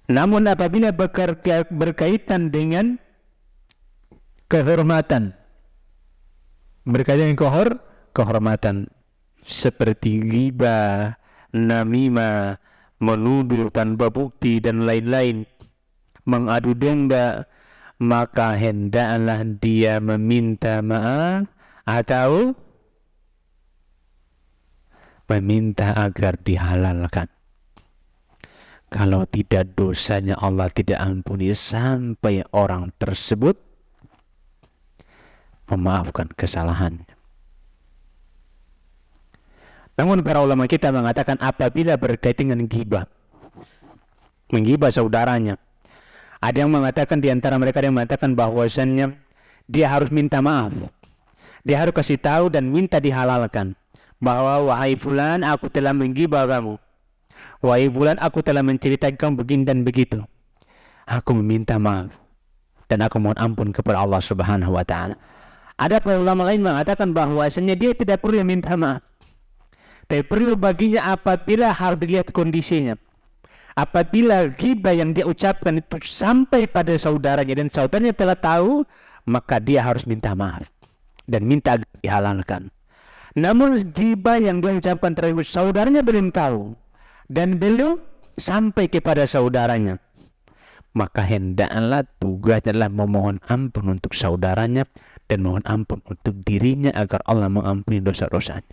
Speaker 1: Namun apabila berkaitan dengan kehormatan, berkaitan dengan kehormatan seperti ghibah, namimah, menuduh tanpa bukti dan lain-lain, mengadu domba, maka hendaklah dia meminta maaf atau meminta agar dihalalkan. Kalau tidak, dosanya Allah tidak ampuni sampai orang tersebut memaafkan kesalahannya. Namun para ulama kita mengatakan apabila berkaitan dengan ghibah, menggibah saudaranya, ada yang mengatakan di antara mereka yang mengatakan bahwasannya dia harus minta maaf. Dia harus kasih tahu dan minta dihalalkan bahwa wahai fulan, aku telah menggibah kamu. Wahai fulan, aku telah menceritakan kamu begini dan begitu. Aku meminta maaf dan aku mohon ampun kepada Allah Subhanahu wa taala. Ada para ulama lain mengatakan bahwasanya dia tidak perlu minta maaf. Tapi perlu baginya apabila harus dilihat kondisinya. Apabila ghibah yang dia ucapkan itu sampai pada saudaranya dan saudaranya telah tahu, maka dia harus minta maaf dan minta agar dihalalkan. Namun ghibah yang dia ucapkan terhadap saudaranya belum tahu dan belum sampai kepada saudaranya, maka hendaklah tugasnya adalah memohon ampun untuk saudaranya dan mohon ampun untuk dirinya agar Allah mengampuni dosa-dosanya.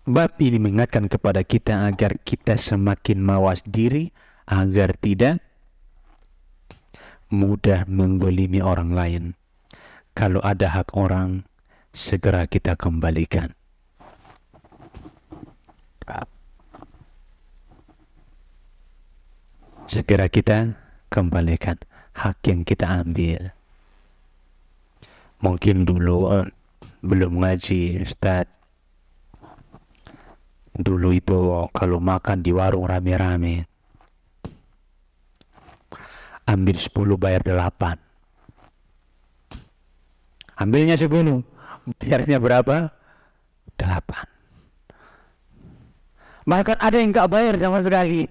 Speaker 1: Bab ini mengingatkan kepada kita agar kita semakin mawas diri agar tidak mudah menggolimi orang lain. Kalau ada hak orang, segera kita kembalikan. Segera kita kembalikan hak yang kita ambil. Mungkin dulu belum ngaji, Ustaz. Dulu itu kalau makan di warung rame-rame, ambil 10 bayar 8. Ambilnya 10, bayarnya berapa? 8. Bahkan ada yang gak bayar sama sekali.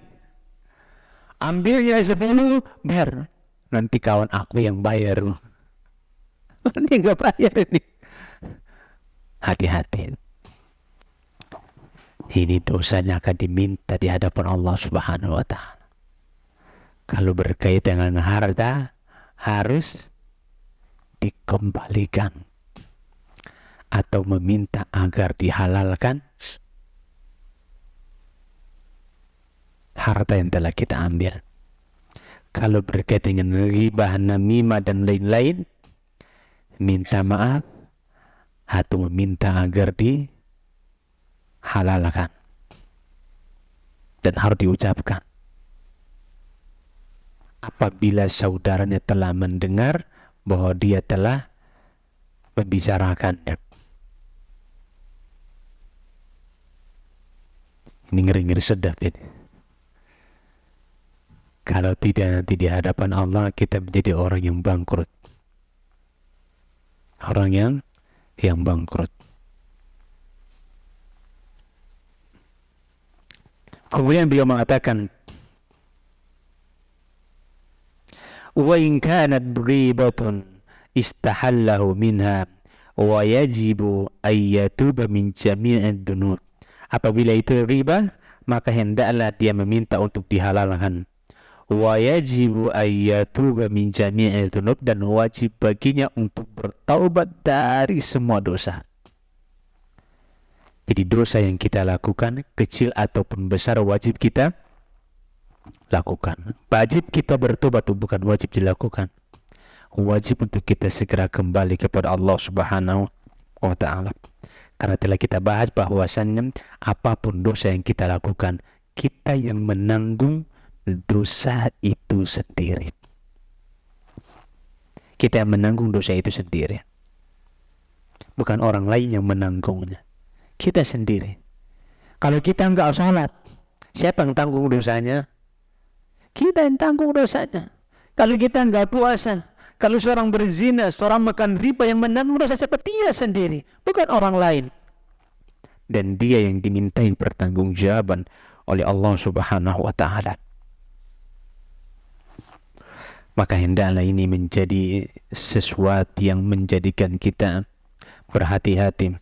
Speaker 1: Ambilnya 10, bayar. Nanti kawan aku yang bayar. Nanti gak bayar ini. Hati-hati. Ini dosanya akan diminta di hadapan Allah Subhanahu wa ta'ala. Kalau berkaitan dengan harta, harus dikembalikan atau meminta agar dihalalkan harta yang telah kita ambil. Kalau berkaitan dengan ghibah, namimah dan lain-lain, minta maaf atau meminta agar dihalalkan dan harus diucapkan. Apabila saudaranya telah mendengar bahwa dia telah membicarakannya. Ini ngeri-ngeri sedap ini. Kalau tidak, nanti di hadapan Allah kita menjadi orang yang bangkrut. Orang yang bangkrut. Kemudian beliau mengatakan, wa in kanat ghibatun istahallahu minha wa yajibu ayyatuba min jami'id dunub. Apabila itu ghibah, maka hendaklah dia meminta untuk dihalalkan. Wa yajibu ayyatuba min jami'id dunub, dan wajib baginya untuk bertaubat dari semua dosa. Jadi dosa yang kita lakukan, kecil ataupun besar, wajib kita lakukan. Wajib kita bertobat, bukan wajib dilakukan. Wajib untuk kita segera kembali kepada Allah Subhanahu wa ta'ala. Karena telah kita bahas bahwasannya apapun dosa yang kita lakukan, kita yang menanggung dosa itu sendiri. Kita yang menanggung dosa itu sendiri. Bukan orang lain yang menanggungnya. Kita sendiri. Kalau kita enggak salat, siapa yang tanggung dosanya? Kita yang tanggung dosanya. Kalau kita enggak puasa, kalau seorang berzina, seorang makan riba, yang menanggung dosa seperti dia sendiri, bukan orang lain. Dan dia yang dimintai pertanggungjawaban oleh Allah Subhanahu wa ta'ala. Maka hendaklah ini menjadi sesuatu yang menjadikan kita berhati-hati.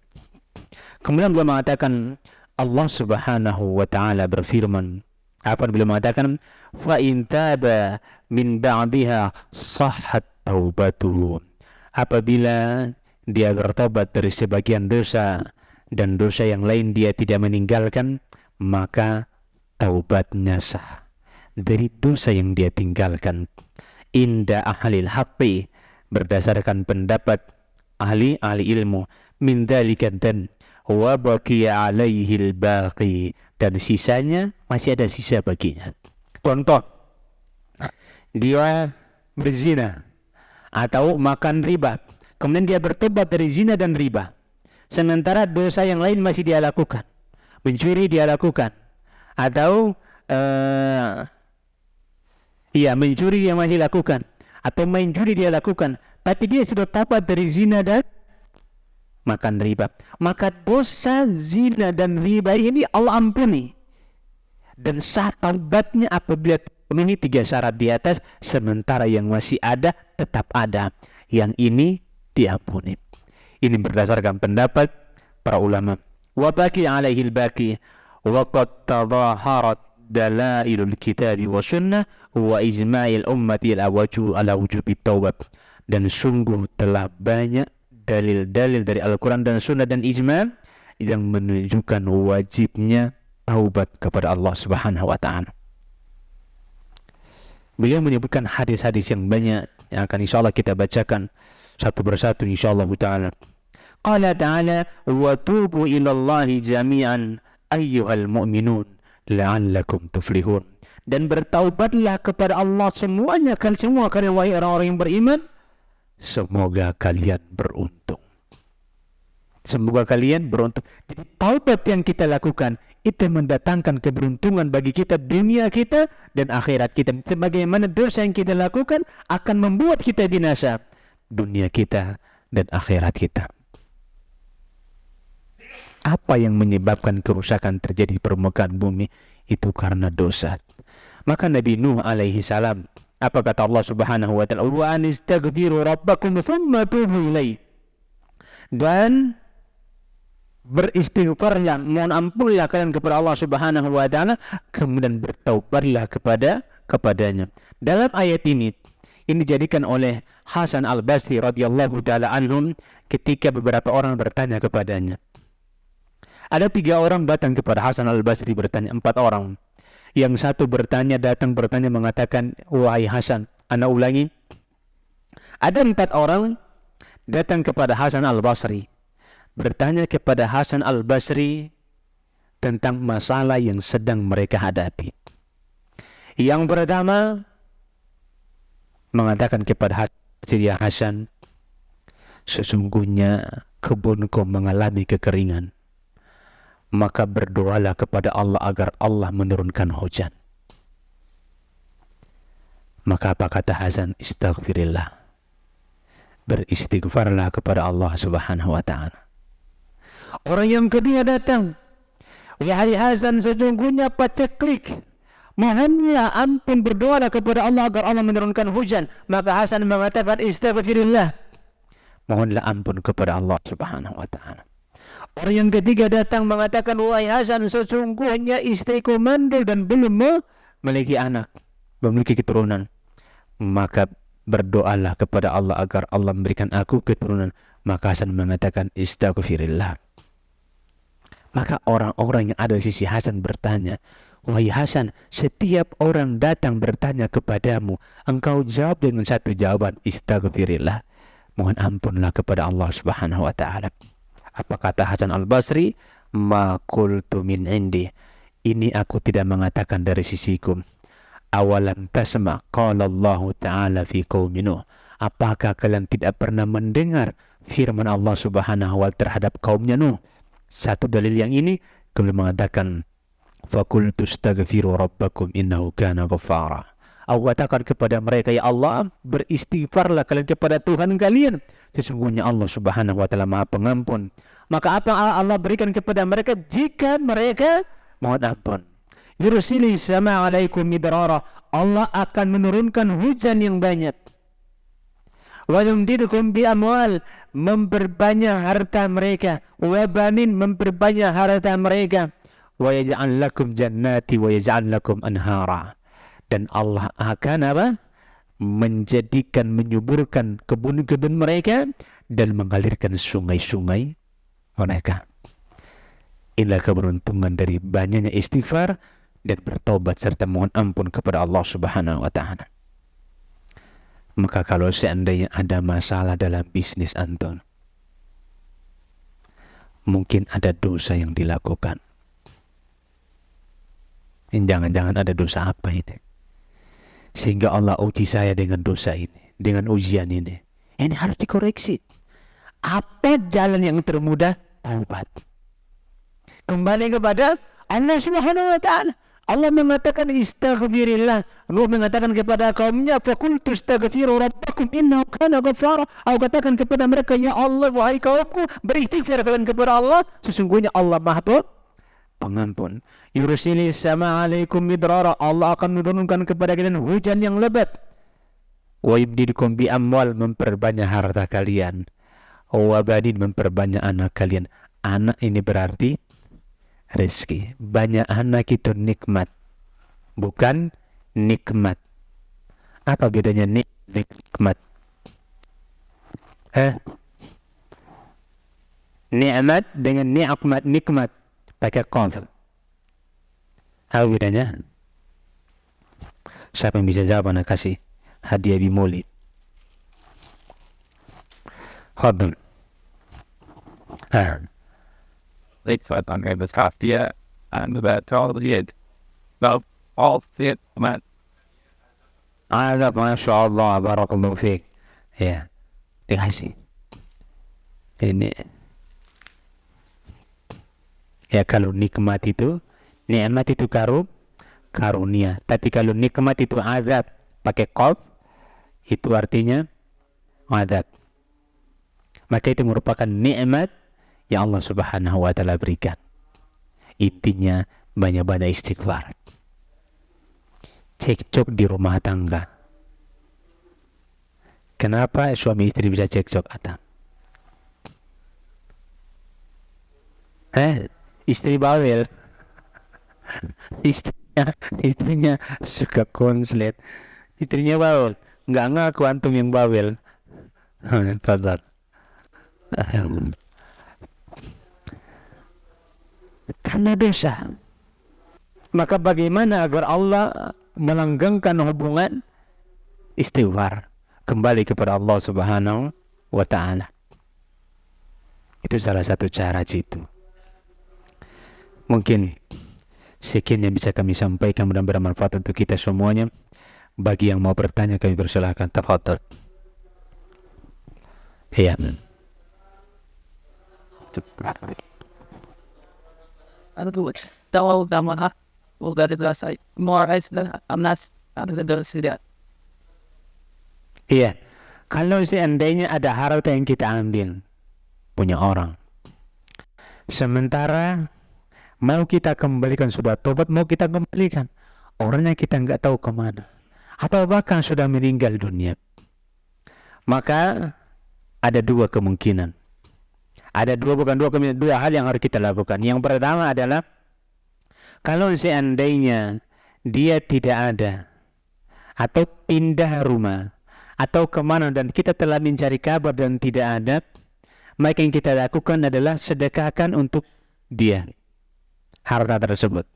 Speaker 1: Kemudian beliau mengatakan, Allah Subhanahu wa ta'ala berfirman, apa beliau mengatakan, fa in taba min ba'diha sahhat taubatuhu. Apabila dia bertobat dari sebagian dosa dan dosa yang lain dia tidak meninggalkan, maka taubatnya sah dari dosa yang dia tinggalkan. Inda ahlil haqqi, berdasarkan pendapat ahli ilmu, min dzalika dan wa baqiya alaihi al-baqi, dan sisanya masih ada sisa baginya. Contoh, dia berzina atau makan riba, kemudian dia bertobat dari zina dan riba, sementara dosa yang lain masih dia lakukan. Mencuri dia lakukan, atau mencuri dia masih lakukan, atau main judi dia lakukan, tapi dia sudah tobat dari zina dan makan riba, maka dosa zina dan riba ini Allah ampuni, dan sah taubatnya apabila memenuhi 3 syarat di atas, sementara yang masih ada tetap ada, yang ini diampuni. Ini berdasarkan pendapat para ulama. Wa baqi alaihi al-baqi wa qad tadhaharat dalailul kitabi wa sunnah wa ijma'il ummati ala wujubi taubat, dan sungguh telah banyak dalil-dalil dari Al-Quran dan Sunnah dan ijma' yang menunjukkan wajibnya taubat kepada Allah Subhanahu wa ta'ala. Beliau menyebutkan hadis-hadis yang banyak yang akan insyaallah kita bacakan satu persatu insyaallah ta'ala. Qala ta'ala wa tubu ilallahi jami'an ayyuhal mu'minun la'allakum tuflihun, dan bertaubatlah kepada Allah semuanya, semua kalian wahai orang-orang yang beriman, semoga kalian beruntung. Semoga kalian beruntung. Jadi taubat yang kita lakukan itu mendatangkan keberuntungan bagi kita, dunia kita dan akhirat kita. Sebagaimana dosa yang kita lakukan akan membuat kita binasa, dunia kita dan akhirat kita. Apa yang menyebabkan kerusakan terjadi di permukaan bumi? Itu karena dosa. Maka Nabi Nuh alaihi salam, apa kata Allah Subhanahu wa ta'ala? Wa anistaghfiru rabbakum thumma tubu ilaih. Dan beristighfarlah, mohon ampunlah kalian kepada Allah Subhanahu wa ta'ala, kemudian bertaubatlah kepadanya. Dalam ayat ini dijadikan oleh Hasan Al-Basri radhiyallahu ta'ala anhum ketika beberapa orang bertanya kepadanya. Ada 3 orang datang kepada Hasan Al-Basri bertanya, 4 orang. Yang satu datang bertanya mengatakan, wahai Hasan, ana ulangi. Ada 4 orang datang kepada Hasan Al-Basri bertanya kepada Hasan Al-Basri tentang masalah yang sedang mereka hadapi. Yang pertama mengatakan kepada Hasan, ya Hasan, sesungguhnya kebunku mengalami kekeringan, maka berdoalah kepada Allah agar Allah menurunkan hujan. Maka apa kata Hasan? Istaghfirillah, beristighfarlah kepada Allah Subhanahu wa ta'ala. Orang yang kedua datang, wahai Hasan, sesungguhnya paceklik, mohonlah ampun, berdoalah kepada Allah agar Allah menurunkan hujan. Maka Hasan mengatakan istaghfirillah, mohonlah ampun kepada Allah Subhanahu wa ta'ala. Orang yang ketiga datang mengatakan, wahai Hasan, sesungguhnya istriku mandul dan belum memiliki anak, memiliki keturunan. Maka berdoalah kepada Allah agar Allah memberikan aku keturunan. Maka Hasan mengatakan istaghfirillah. Maka orang-orang yang ada di sisi Hasan bertanya, wahai Hasan, setiap orang datang bertanya kepadamu, engkau jawab dengan satu jawaban, istaghfirillah, mohon ampunlah kepada Allah Subhanahu wa ta'ala. Apa kata Hasan Al-Basri? Ma qultu min indi, ini aku tidak mengatakan dari sisiku. Awalam tasma qala Allah ta'ala fi qaumi Nuh, apakah kalian tidak pernah mendengar firman Allah Subhanahu wa ta'ala terhadap kaumnya Nuh? Satu dalil yang ini kemudian mengatakan faqultu astaghfiru rabbakum innahu kana ghaffara. Aku katakan kepada mereka, ya Allah, beristighfarlah kalian kepada Tuhan kalian, sesungguhnya Allah Subhanahu wa ta'ala Maha Pengampun. Maka apa Allah berikan kepada mereka jika mereka mohon ampun? Yursili sama alaikum midrara, Allah akan menurunkan hujan yang banyak. Wa yumdidukum bi amwal, memperbanyak harta mereka. Wa banin, memperbanyak harta mereka. Wa yaj'al lakum jannati wa yaj'al lakum anhara, dan Allah akan apa? Menjadikan, menyuburkan kebun-kebun mereka dan mengalirkan sungai-sungai mereka. Inilah keberuntungan dari banyaknya istighfar dan bertobat serta mohon ampun kepada Allah Subhanahu wa ta'ala. Maka kalau seandainya ada masalah dalam bisnis antum, mungkin ada dosa yang dilakukan. Jangan-jangan ada dosa apa ini? Sehingga Allah uji saya dengan dosa ini, dengan ujian ini. Ini harus dikoreksi. Apa jalan yang termudah? Taubat. Kembali kepada Allah Subhanahu wa ta'ala. Allah mengatakan istaghfirillah. Allah mengatakan kepada kaumnya, faqultu astaghfiru rabbakum innahu kana ghafara. Aku katakan kepada mereka, ya Allah, wahai kaumku, beristighfar kalian kepada Allah, sesungguhnya Allah Maha Pengampun. Yursilis sama alaikum midrara. Allah akan menurunkan kepada kalian hujan yang lebat. Wa yubdidukum bi amwal, memperbanyak harta kalian. Wa banin, memperbanyak anak kalian. Anak ini berarti rezeki. Banyak anak itu nikmat, bukan nikmat. Apa bedanya nikmat? Nikmat dengan nikmat pakai qaf. Apa bedanya? Siapa yang bisa jawab, anak kasih hadiah bimoli. Fadl.
Speaker 2: It's like I'm going to talk to you and about all the it. Well, all fit, man.
Speaker 1: Masya Allah, barakallahu fiik. Ya, dikasih. Ini. Ya, kalau nikmat itu karunia. Tapi kalau nikmat itu azab pakai qaf, itu artinya azab. Maka itu merupakan nikmat yang Allah Subhanahu wa ta'ala berikan. Intinya banyak-banyak istighfar. Cekcok di rumah tangga. Kenapa suami istri bisa cekcok, Atam? Istri bawel. Istrinya suka konslet. Istrinya bawel. Nggak ngaku antum yang bawel. Fadhal. Karena dosa. Maka bagaimana agar Allah melanggengkan hubungan? Istighfar, kembali kepada Allah Subhanahu wa ta'ala. Itu salah satu cara jitu. Mungkin sekian yang bisa kami sampaikan, mudah-mudahan bermanfaat untuk kita semuanya. Bagi yang mau bertanya, kami persilahkan. Tafadhal. Iya.
Speaker 2: Tahu nama udah dijelaskan. More as I'm not tidak.
Speaker 1: Iya. Kalau seandainya ada harta yang kita ambil punya orang, sementara mau kita kembalikan, sudah tobat mau kita kembalikan, orangnya kita nggak tahu kemana, atau bahkan sudah meninggal dunia, maka ada dua kemungkinan. Ada dua hal yang harus kita lakukan. Yang pertama adalah kalau seandainya dia tidak ada atau pindah rumah atau kemana dan kita telah mencari kabar dan tidak ada, maka yang kita lakukan adalah sedekahkan untuk dia. Harta tersebut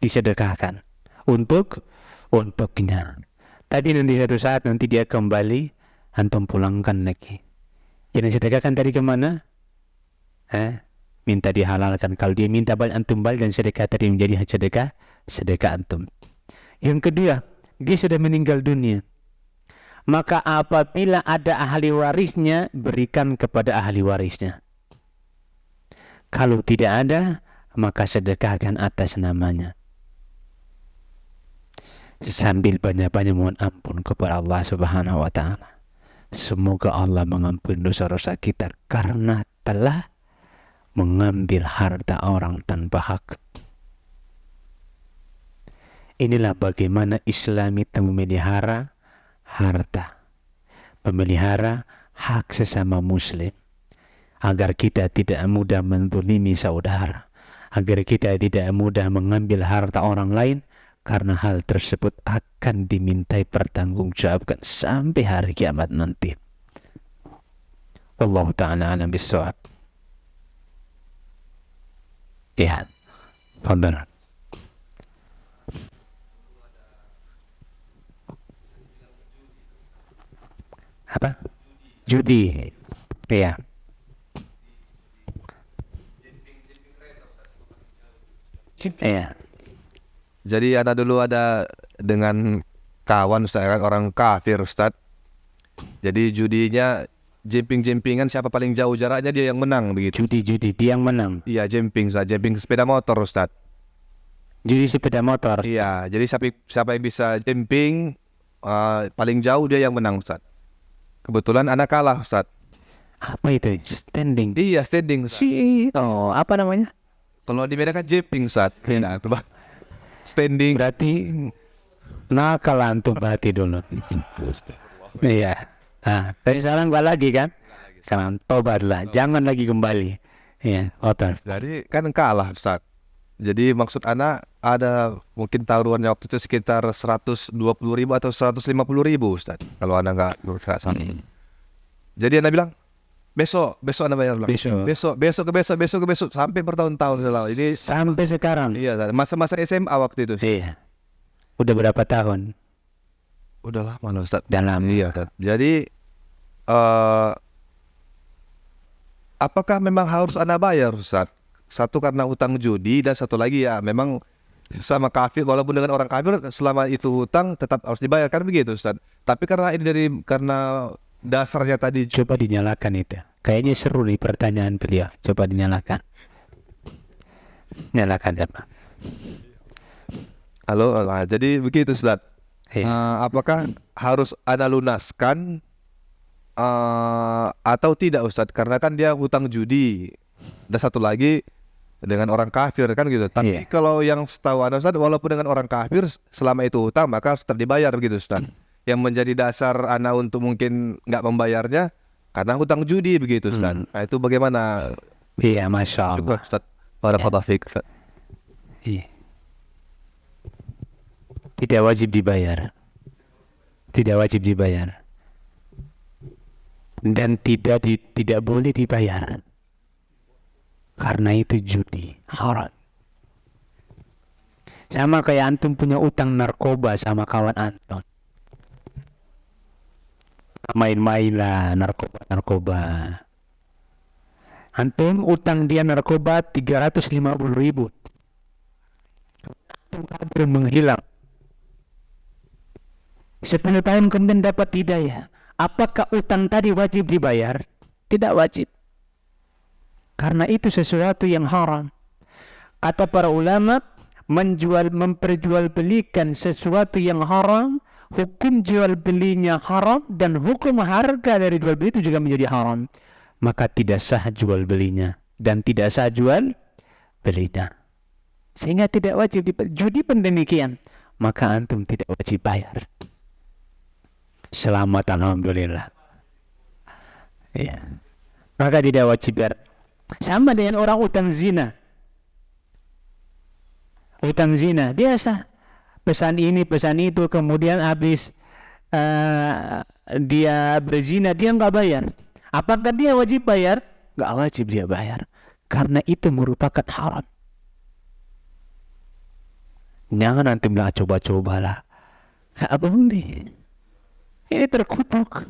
Speaker 1: disedekahkan untuknya. Tadi nanti satu saat nanti dia kembali, antum pulangkan lagi. Jangan sedekahkan tadi kemana? Minta dihalalkan. Kalau dia minta balik, antum balik dan sedekah tadi menjadi sedekah antum. Yang kedua, dia sudah meninggal dunia. Maka apabila ada ahli warisnya, berikan kepada ahli warisnya. Kalau tidak ada, maka sedekahkan atas namanya. Sambil banyak-banyak mohon ampun kepada Allah Subhanahu wa ta'ala. Semoga Allah mengampuni dosa-dosa kita karena telah mengambil harta orang tanpa hak. Inilah bagaimana Islam itu memelihara harta, memelihara hak sesama muslim, agar kita tidak mudah menzalimi saudara, agar kita tidak mudah mengambil harta orang lain, karena hal tersebut akan dimintai pertanggungjawabkan sampai hari kiamat nanti. Allah Ta'ala alam bisawab. Ya, fadhal. judi. Iya. Iya.
Speaker 3: Jadi ada dulu ada dengan kawan Ustaz, kan orang kafir Ustaz. Jadi judinya jemping-jempingan, siapa paling jauh jaraknya dia yang menang begitu.
Speaker 1: Judi dia yang menang.
Speaker 3: Iya, jemping Ustaz, jemping sepeda motor Ustaz.
Speaker 1: Judi sepeda motor.
Speaker 3: Iya, jadi siapa yang bisa jemping paling jauh dia yang menang Ustaz. Kebetulan anak kalah Ustaz.
Speaker 1: Apa itu? Standing.
Speaker 3: Iya, standing Ustaz.
Speaker 1: Oh, apa namanya?
Speaker 3: Kalau di Medan kan jemping Ustaz. Nah, standing.
Speaker 1: Berarti nakal antum berarti dulu. Iya. Nah, tapi sekarang enggak lagi kan? Sekarang tobatlah, jangan lagi kembali. Iya, otot.
Speaker 3: Jadi kan kalah Ustaz. Jadi maksud anak ada mungkin taruhannya waktu itu sekitar 120.000 atau 150.000 Ustaz. Kalau anak nggak salah. Jadi anak bilang besok anak bayar bilang. Besok sampai bertahun-tahun lalu. Ini
Speaker 1: Sampai sekarang.
Speaker 3: iya, masa-masa SMA waktu itu.
Speaker 1: Iya. Udah berapa tahun?
Speaker 3: Udah lama loh Ustaz.
Speaker 1: Dalam.
Speaker 3: Iya Ustaz. Jadi apakah memang harus anak bayar Ustaz? Satu karena hutang judi dan satu lagi ya memang sama kafir, walaupun dengan orang kafir selama itu hutang tetap harus dibayar kan begitu Ustaz. Tapi karena ini karena dasarnya tadi.
Speaker 1: Coba dinyalakan itu. Kayaknya seru nih pertanyaan beliau. Coba dinyalakan. Nyalakan apa?
Speaker 3: Halo, jadi begitu Ustaz.
Speaker 1: Iya.
Speaker 3: Apakah harus Anda lunaskan atau tidak Ustaz? Karena kan dia hutang judi. Dan satu lagi dengan orang kafir kan gitu. Tapi kalau yang setahu Anda Ustaz, walaupun dengan orang kafir selama itu hutang maka harus tetap dibayar begitu Ustaz. Yang menjadi dasar Anda untuk mungkin nggak membayarnya karena hutang judi begitu Ustaz. Nah itu bagaimana?
Speaker 1: Iya, Masya Allah.
Speaker 3: Ustaz, barakallahu fiik Ustaz.
Speaker 1: Iya. Tidak wajib dibayar. Tidak wajib dibayar. Dan tidak boleh dibayar. Karena itu judi, haram. Sama kayak antum punya utang narkoba sama kawan antum. Main-main lah narkoba. Antum utang dia narkoba 350.000. Antum kabur menghilang. 10 tahun kemudian dapat hidayah. Apakah utang tadi wajib dibayar? Tidak wajib. Karena itu sesuatu yang haram. Kata para ulama, memperjualbelikan sesuatu yang haram, hukum jual belinya haram dan hukum harga dari jual beli itu juga menjadi haram. Maka tidak sah jual belinya dan tidak sah jual belinya. Sehingga tidak wajib judi pun demikian. Maka antum tidak wajib bayar. Selamat, alhamdulillah. Ya. Maka tidak wajib bayar. Sama dengan orang utang zina. Utang zina biasa, pesan ini pesan itu, kemudian habis dia berzina dia nggak bayar. Apakah dia wajib bayar? Nggak wajib dia bayar, karena itu merupakan haram. Jangan nanti bilang coba-cobalah, nggak boleh. Ini terkutuk.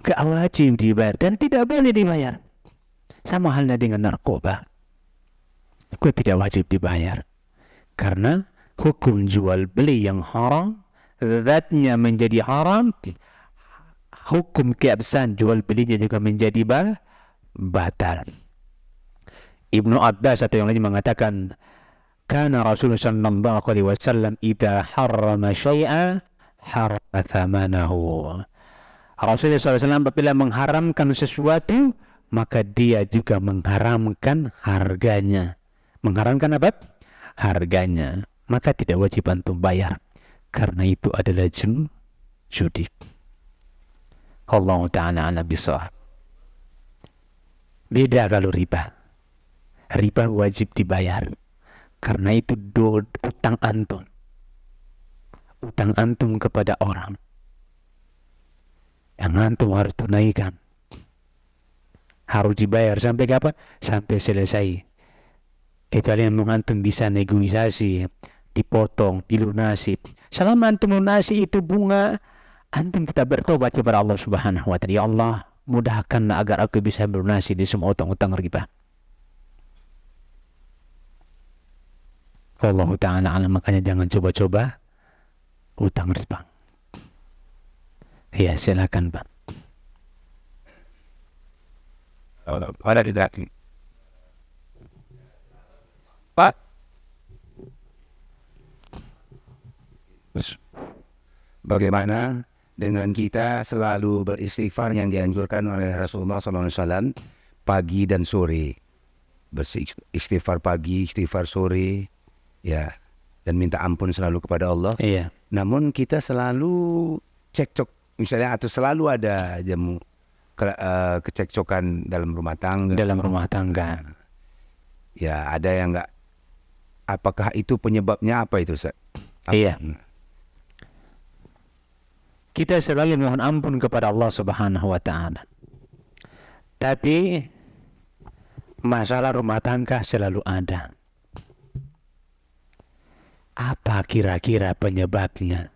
Speaker 1: Nggak wajib dibayar dan tidak boleh dibayar. Sama halnya dengan narkoba. Itu tidak wajib dibayar. Karena hukum jual beli yang haram, zatnya menjadi haram, hukum keabsahan jual belinya juga menjadi batal. Ibnu Abbas atau yang lain mengatakan, kana Rasulullah sallallahu alaihi wasallam idza harrama syai'a harrama thamanahu. Rasulullah SAW apabila mengharamkan sesuatu, maka dia juga mengharamkan harganya. Mengharamkan apa? Harganya. Maka tidak wajib antum bayar. Karena itu adalah judi. Allah Ta'ala ala bisawab. Beda kalau riba. Riba wajib dibayar. Karena itu utang antum. Utang antum kepada orang. Yang antum harus tunaikan. Harus dibayar sampai kapan? Sampai selesai. Kecuali yang antum bisa negosiasi, dipotong, dilunasi. Selama antum lunasi itu bunga Antum kita bertobat kepada Allah Subhanahu wa taala. Ya Allah, mudahkanlah agar aku bisa melunasi di semua utang-utang riba. Allah taala alam, makanya jangan coba-coba utang riba. Ya, silakan, Pak.
Speaker 2: Pada tidak. Pak.
Speaker 4: Bagaimana dengan kita selalu beristighfar yang dianjurkan oleh Rasulullah SAW pagi dan sore, beristighfar pagi, istighfar sore, ya, dan minta ampun selalu kepada Allah.
Speaker 1: Iya.
Speaker 4: Namun kita selalu cekcok, misalnya, atau selalu ada kecekcokan dalam rumah tangga.
Speaker 1: Dalam rumah tangga.
Speaker 4: Ya, ada yang enggak. Apakah itu penyebabnya apa itu, Ustaz?
Speaker 1: Iya. Kita selalu mohon ampun kepada Allah Subhanahu wa taala. Tapi masalah rumah tangga selalu ada. Apa kira-kira penyebabnya?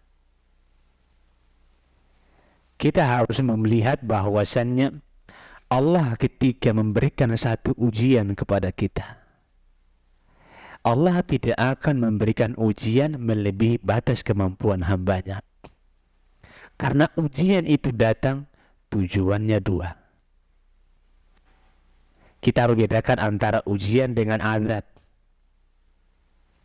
Speaker 1: Kita harus melihat bahwasannya Allah ketika memberikan satu ujian kepada kita, Allah tidak akan memberikan ujian melebihi batas kemampuan hambanya. Karena ujian itu datang tujuannya dua. Kita harus bedakan antara ujian dengan azab.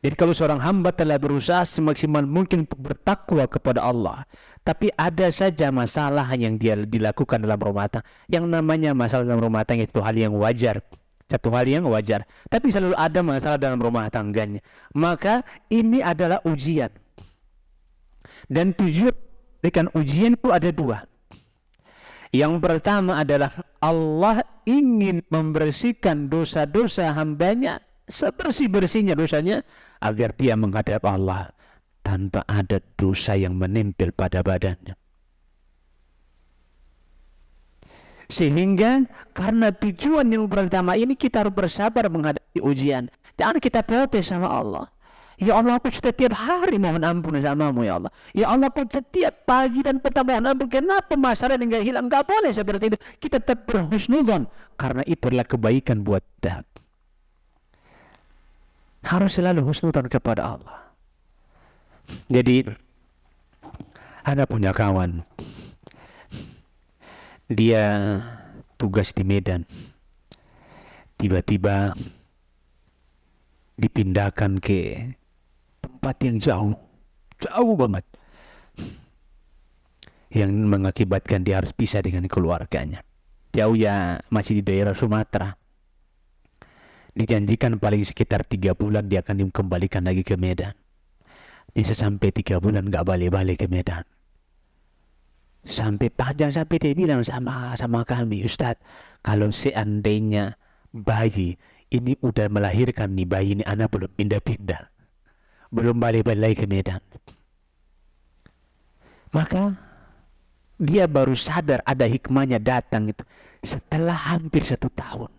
Speaker 1: Jadi kalau seorang hamba telah berusaha semaksimal mungkin untuk bertakwa kepada Allah, tapi ada saja masalah yang dia dilakukan dalam rumah tangga. Yang namanya masalah dalam rumah tangga itu hal yang wajar. Satu hal yang wajar. Tapi selalu ada masalah dalam rumah tangganya. Maka ini adalah ujian. Dan tujuan dengan ujian itu ada dua. Yang pertama adalah Allah ingin membersihkan dosa-dosa hambanya sebersih-bersihnya dosanya, agar dia menghadap Allah tanpa ada dosa yang menempel pada badannya. Sehingga karena tujuan yang pertama ini kita harus bersabar menghadapi ujian. Jangan kita protes sama Allah. Ya Allah, aku setiap hari mohon ampun sama-Mu ya Allah. Ya Allah, aku setiap pagi dan petang mohon ampun. Kenapa masalah yang gak hilang? Gak boleh seperti itu. Kita tetap berhusnudzon, karena itu adalah kebaikan buat kita. Harus selalu husnudzon kepada Allah. Jadi ada punya kawan, dia tugas di Medan, tiba-tiba dipindahkan ke tempat yang jauh banget, yang mengakibatkan dia harus pisah dengan keluarganya. Jauh ya, masih di daerah Sumatera. Dijanjikan paling sekitar 3 bulan dia akan dikembalikan lagi ke Medan. Bisa sampai 3 bulan gak balik-balik ke Medan. Sampai panjang, sampai dia bilang sama kami, Ustadz, kalau seandainya bayi ini udah melahirkan nih, bayi ini anak belum pindah-pindah, belum balik-balik lagi ke Medan. Maka dia baru sadar ada hikmahnya datang itu setelah hampir 1 tahun.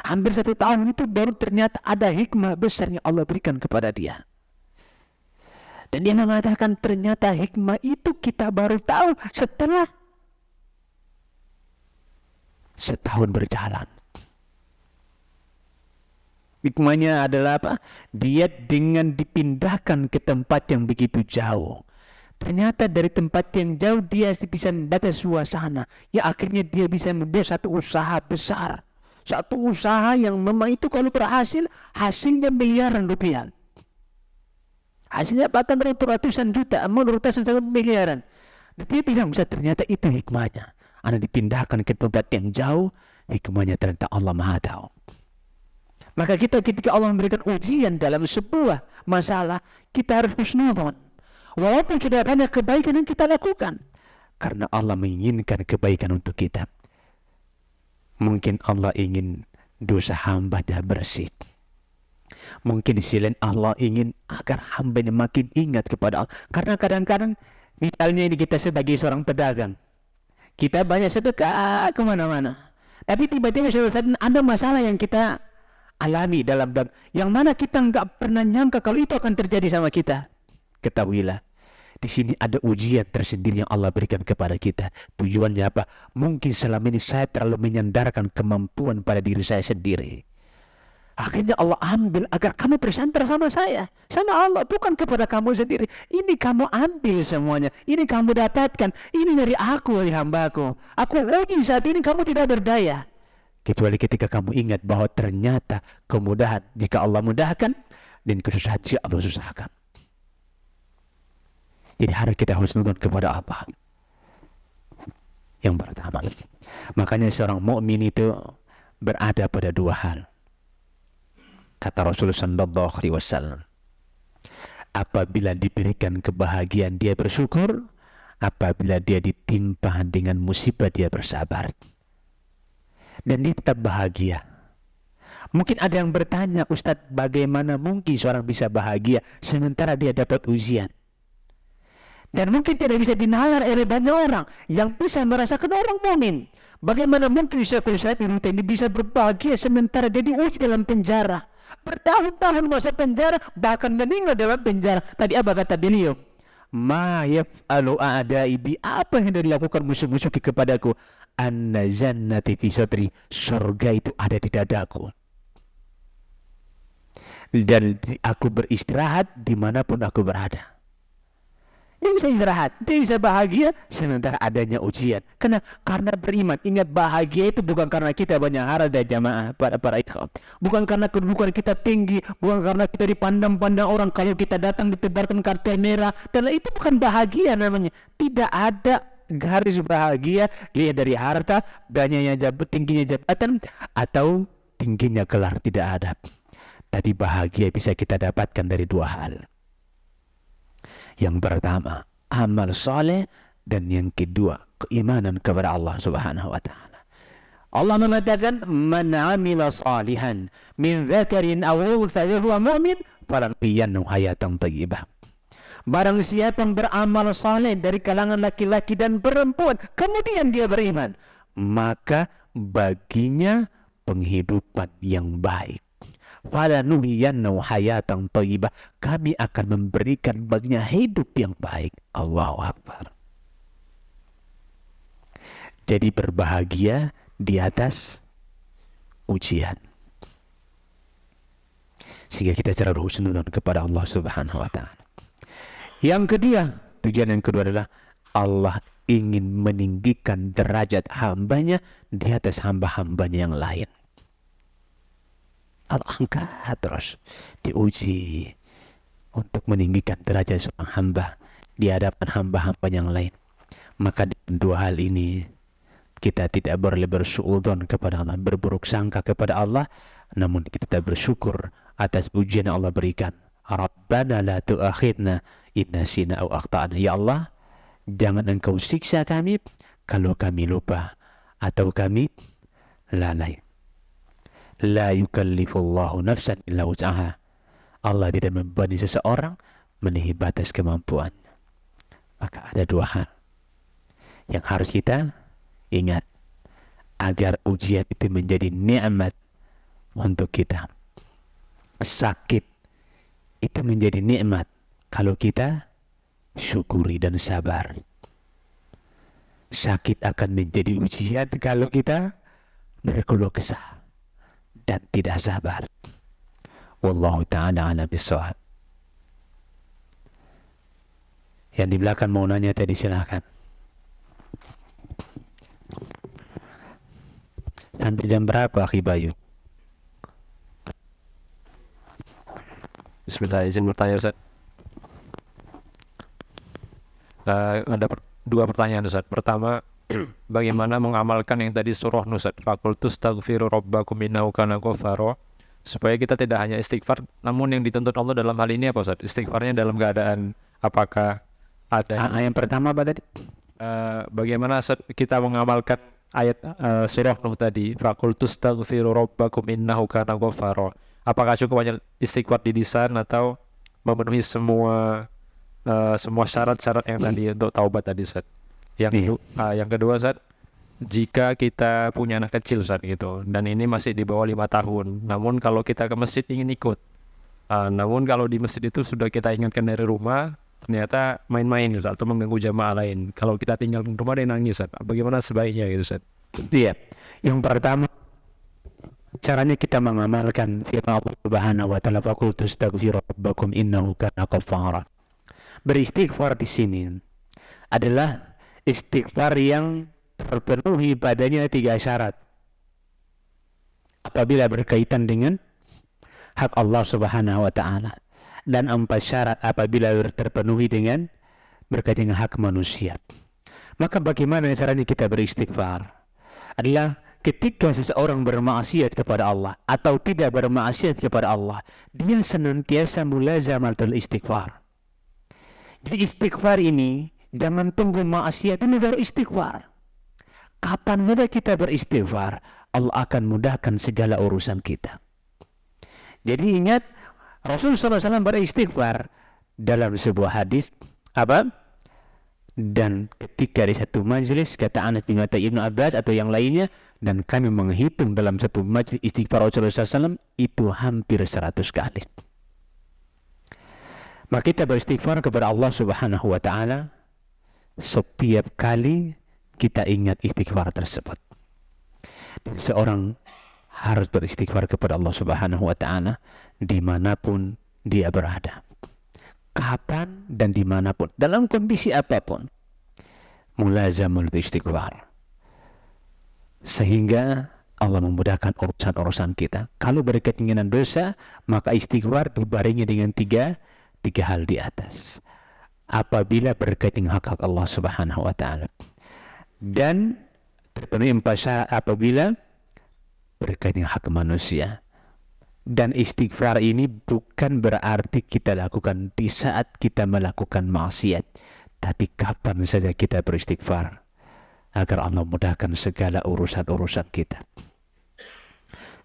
Speaker 1: Hampir 1 tahun itu baru ternyata ada hikmah besar yang Allah berikan kepada dia. Dan dia mengatakan ternyata hikmah itu kita baru tahu setelah 1 tahun berjalan. Hikmahnya adalah apa? Dia dengan dipindahkan ke tempat yang begitu jauh, ternyata dari tempat yang jauh dia bisa mendapat suasana. Ya akhirnya dia bisa membuat satu usaha besar. Satu usaha yang memang itu kalau berhasil, hasilnya miliaran rupiah. Hasilnya bahkan ratusan juta, ratusan miliaran. Dan dia bilang, bisa ternyata itu hikmahnya. Anda dipindahkan ke tempat yang jauh, hikmahnya ternyata Allah Maha Tahu. Maka kita ketika Allah memberikan ujian dalam sebuah masalah, kita harus husnudzon. Walaupun sudah banyak kebaikan yang kita lakukan, karena Allah menginginkan kebaikan untuk kita. Mungkin Allah ingin dosa hambanya bersih. Mungkin di sisi lain Allah ingin agar hambanya makin ingat kepada Allah. Karena kadang-kadang misalnya ini kita sebagai seorang pedagang, kita banyak sedekah kemana-mana, tapi tiba-tiba ada masalah yang kita alami dalam dagang, yang mana kita nggak pernah nyangka kalau itu akan terjadi sama kita. Ketahuilah, di sini ada ujian tersendiri yang Allah berikan kepada kita. Tujuannya apa? Mungkin selama ini saya terlalu menyandarkan kemampuan pada diri saya sendiri. Akhirnya Allah ambil agar kamu bersandar sama saya, sama Allah, bukan kepada kamu sendiri. Ini kamu ambil semuanya, ini kamu dapatkan, ini dari aku, dari hambaku. Aku uji saat ini, kamu tidak berdaya. Kecuali ketika kamu ingat bahwa ternyata kemudahan jika Allah mudahkan, dan kesusahan jika Allah susahkan. Jadi harus kita husnudzon kepada Allah. Yang pertama, makanya seorang mukmin itu berada pada dua hal. Kata Rasulullah sallallahu alaihi wasallam, apabila diberikan kebahagiaan dia bersyukur, apabila dia ditimpa dengan musibah dia bersabar. Dan dia tetap bahagia. Mungkin ada yang bertanya, Ustadz, bagaimana mungkin seorang bisa bahagia sementara dia dapat ujian? Dan mungkin tidak bisa dinalar oleh banyak orang yang bisa merasakan orang mukmin. Bagaimana mungkin saya ini bisa berbahagia sementara dia diuji dalam penjara? Bertahun-tahun masa penjara, bahkan meninggal dalam penjara. Tadi apa kata beliau? Ma yaf'alu a'da'i bi, apa yang dilakukan musuh-musuh kepadaku? Anna jannati fi sadri, surga itu ada di dadaku. Dan aku beristirahat dimanapun aku berada. Dia bisa istirahat, dia bisa bahagia sementara adanya ujian. Karena beriman. Ingat, bahagia itu bukan karena kita banyak harta dan jamaah, para ikhwan. Bukan karena kedudukan kita tinggi, bukan karena kita dipandang-pandang orang kalau kita datang ditebarkan karpet merah. Dan itu bukan bahagia namanya. Tidak ada garis bahagia dia dari harta, banyaknya tingginya jabatan, atau tingginya gelar, tidak ada. Tapi bahagia bisa kita dapatkan dari dua hal. Yang pertama, amal soleh, dan yang kedua, keimanan kepada Allah Subhanahu wa taala. Allah mengatakan, "Man 'amila salihan min dzakarin aw untha wa huwa mu'min, falanuhyiyannahu hayatan thayyibah." Barang siapa yang beramal saleh dari kalangan laki-laki dan perempuan, kemudian dia beriman, maka baginya penghidupan yang baik. Falanuhyiyannahu hayatan thayyibah, kami akan memberikan baginya hidup yang baik. Allahu Akbar. Jadi berbahagia di atas ujian, sehingga kita secara husnudzon kepada Allah Subhanahu wa taala. Yang kedua, tujuan yang kedua adalah Allah ingin meninggikan derajat hambanya di atas hamba-hambanya yang lain. Allah angkat terus, diuji untuk meninggikan derajat seorang hamba di hadapan hamba-hamba yang lain. Maka dengan dua hal ini kita tidak boleh bersuudzon kepada Allah, berburuk sangka kepada Allah, namun kita tetap bersyukur atas ujian yang Allah berikan. Rabbana la tu'akhidna in nasina aw akhtana. Ya Allah, jangan engkau siksa kami kalau kami lupa atau kami lalai. La yukallifullahu nafsan illa wus'aha. Allah tidak membebani seseorang melebihi batas kemampuan. Maka ada dua hal yang harus kita ingat agar ujian itu menjadi nikmat untuk kita. Sakit itu menjadi nikmat kalau kita syukuri dan sabar. Sakit akan menjadi ujian kalau kita berkeluh kesah dan tidak sabar. Wallahu ta'ala ala bisawab. Yang di belakang mau nanya tadi silakan. Sampai jam berapa Akhi Bayu?
Speaker 5: Bismillah, izin bertanya Ustaz. Ada dua pertanyaan Ustaz. Pertama, bagaimana mengamalkan yang tadi surah Nusat, fakultus taghfiru rabbakum innahu kana ghafara, supaya kita tidak hanya istighfar, namun yang dituntut Allah dalam hal ini apa Ustaz? Istighfarnya dalam keadaan apakah ada
Speaker 1: Yang pertama apa tadi?
Speaker 5: Bagaimana Ustaz kita mengamalkan ayat surah Nuh tadi, fakultus taghfiru rabbakum innahu kana ghafara? Apakah cukup hanya istighfar di lisan atau memenuhi semua syarat-syarat yang tadi untuk taubat tadi Ustaz? Yang kedua Ustaz, jika kita punya anak kecil Ustaz gitu, dan ini masih di bawah 5 tahun, namun kalau kita ke masjid ingin ikut, namun kalau di masjid itu sudah kita ingatkan dari rumah, ternyata main-main Ustaz, atau mengganggu jamaah lain. Kalau kita tinggal di rumah dia nangis Ustaz. Bagaimana sebaiknya gitu Ustaz?
Speaker 1: Iya. Yang pertama, caranya kita mengamalkan firman Allah Subhanahu wa taala, faqultu astaghfiru rabbakum innahu kana ghaffara. Beristighfar di sini adalah istighfar yang terpenuhi padanya 3 syarat. Apabila berkaitan dengan hak Allah Subhanahu wa taala, dan 4 syarat apabila terpenuhi dengan berkaitan dengan hak manusia. Maka bagaimana caranya kita beristighfar? Adalah ketika seseorang bermaksiat kepada Allah atau tidak bermaksiat kepada Allah, dia senantiasa mulazamatul istighfar. Jadi istighfar ini jangan tunggu maksiat ini baru istighfar. Kapan saja kita beristighfar, Allah akan mudahkan segala urusan kita. Jadi ingat, Rasulullah SAW beristighfar dalam sebuah hadis apa? Dan ketika di satu majelis, kata Anas bin Malik, Ibnu Abbas atau yang lainnya, dan kami menghitung dalam satu majelis istighfar Rasulullah SAW itu hampir 100 kali. Maka kita beristighfar kepada Allah Subhanahu wa taala setiap kali kita ingat istighfar tersebut. Dan seorang harus beristighfar kepada Allah Subhanahu wa taala dimanapun dia berada, kapan dan dimanapun, dalam kondisi apapun, mulazamul istighfar, sehingga Allah memudahkan urusan-urusan kita. Kalau berkaitan dengan dosa, maka istighfar dibarengi dengan tiga hal di atas. Apabila berkaitan dengan hak Allah Subhanahu wa taala, dan terpenuhi 4 syarat apabila berkaitan dengan hak manusia. Dan istighfar ini bukan berarti kita lakukan di saat kita melakukan maksiat, tapi kapan saja kita beristighfar agar Allah mudahkan segala urusan-urusan kita.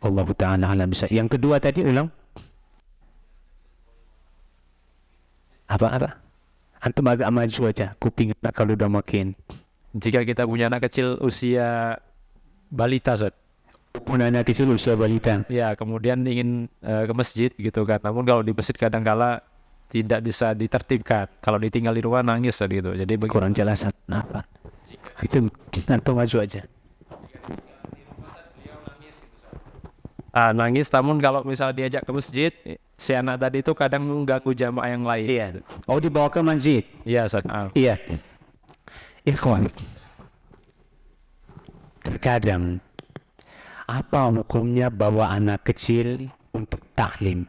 Speaker 1: Allah Ta'ala alam bisa. Yang kedua tadi ulang apa? Antum agak maju aja, kuping kalau udah makin.
Speaker 5: Jika kita punya anak kecil usia balita Ustaz,
Speaker 1: Punya anak kecil usia balita,
Speaker 5: ya kemudian ingin ke masjid gitu kan, namun kalau di masjid kadangkala tidak bisa ditertibkan, kalau ditinggal di rumah nangis gitu. Jadi
Speaker 1: kurang jelas apa? Itu antum maju aja.
Speaker 5: Nangis, namun kalau misal diajak ke masjid, si anak tadi itu kadang mengganggu jamaah yang lain.
Speaker 1: Iya. Oh, dibawa ke masjid.
Speaker 5: Iya Ustaz.
Speaker 1: Iya. Ikhwan, terkadang apa hukumnya bawa anak kecil untuk ta'lim?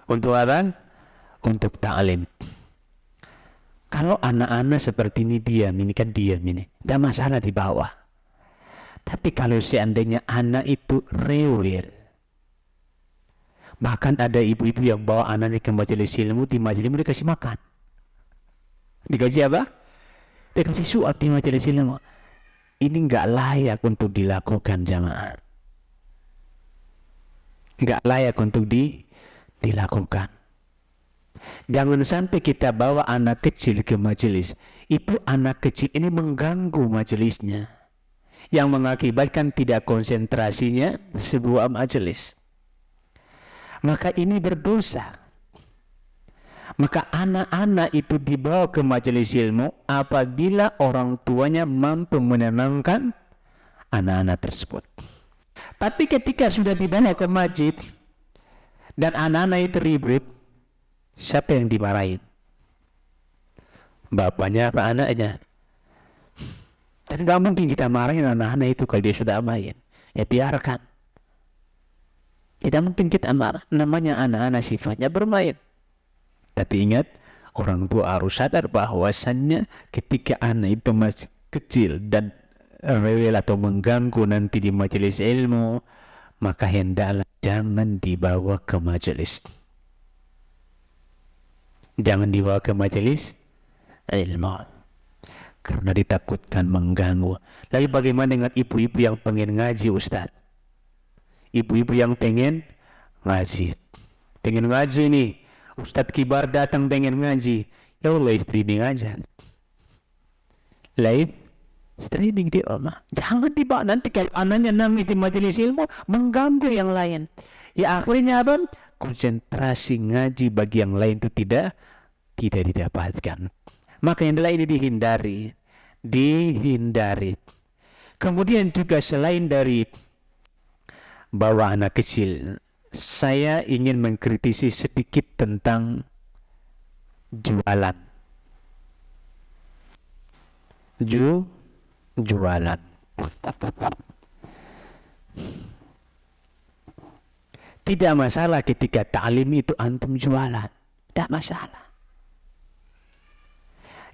Speaker 1: Untuk apa? Untuk ta'lim. Kalau anak-anak seperti ini diam, ini kan diam ini, tidak masalah dibawa. Tapi kalau seandainya anak itu rewel, bahkan ada ibu-ibu yang bawa anaknya ke majelis ilmu, di majelis ilmu dikasih makan. Dikasih apa? Dikasih suap di majelis ilmu. Ini nggak layak untuk dilakukan jamaah. Nggak layak untuk dilakukan. Jangan sampai kita bawa anak kecil ke majelis. Itu anak kecil ini mengganggu majelisnya, yang mengakibatkan tidak konsentrasinya sebuah majelis. Maka ini berdosa. Maka anak-anak itu dibawa ke majelis ilmu apabila orang tuanya mampu menenangkan anak-anak tersebut. Tapi ketika sudah dibawa ke masjid dan anak-anak itu ribut, siapa yang dimarahin? Bapaknya apa anaknya? Dan gak mungkin kita marahin anak-anak itu kalau dia sudah main. Ya biarkan. Tidak mungkin kita marah. Namanya anak-anak sifatnya bermain. Tapi ingat, orang tua harus sadar bahwasannya ketika anak itu masih kecil dan rewel atau mengganggu nanti di majelis ilmu, maka hendaklah jangan dibawa ke majelis. Jangan dibawa ke majelis ilmu, karena ditakutkan mengganggu. Lalu bagaimana dengan ibu-ibu yang pengen ngaji, Ustaz? Ibu-ibu yang pengen ngaji nih, Ustadz Kibar datang pengen ngaji, ya Allah streaming aja, live streaming di rumah. Jangan dibawa, nanti kalau anaknya nangis di majelis ilmu mengganggu yang lain. Ya akhirnya apa? Konsentrasi ngaji bagi yang lain itu tidak tidak didapatkan. Maka yang adalah ini dihindari. Kemudian juga selain dari bawa anak kecil, saya ingin mengkritisi sedikit tentang jualan. Jualan. Tidak masalah ketika ta'lim itu antum jualan. Tidak masalah.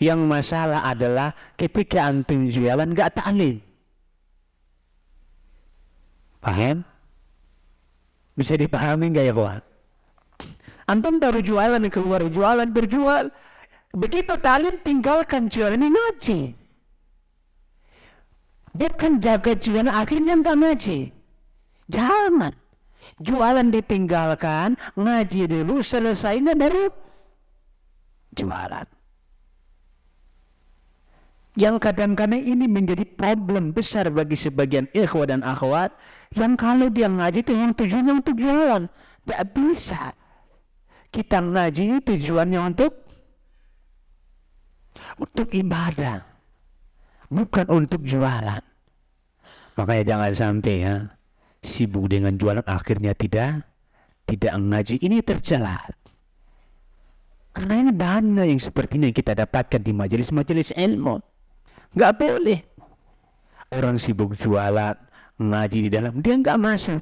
Speaker 1: Yang masalah adalah ketika antum jualan gak ta'lim. Paham? Bisa dipahami gak ya kawan? Antum baru jualan, keluar jualan, berjual. Begitu ta'lim tinggalkan jualan ini ngaji. Dia kan jaga jualan akhirnya gak ngaji. Jangan. Jualan ditinggalkan, ngaji dulu, selesainya baru jualan. Yang kadang-kadang ini menjadi problem besar bagi sebagian ikhwah dan akhwat, yang kalau dia ngaji itu yang tujuannya untuk jualan. Tidak bisa. Kita ngaji ini tujuannya untuk ibadah, bukan untuk jualan. Makanya jangan sampai ya sibuk dengan jualan akhirnya tidak ngaji. Ini tercela. Karena ini banyak yang seperti ini yang kita dapatkan di majelis-majelis ilmu. Nggak boleh orang sibuk jualan, ngaji di dalam, dia nggak masuk.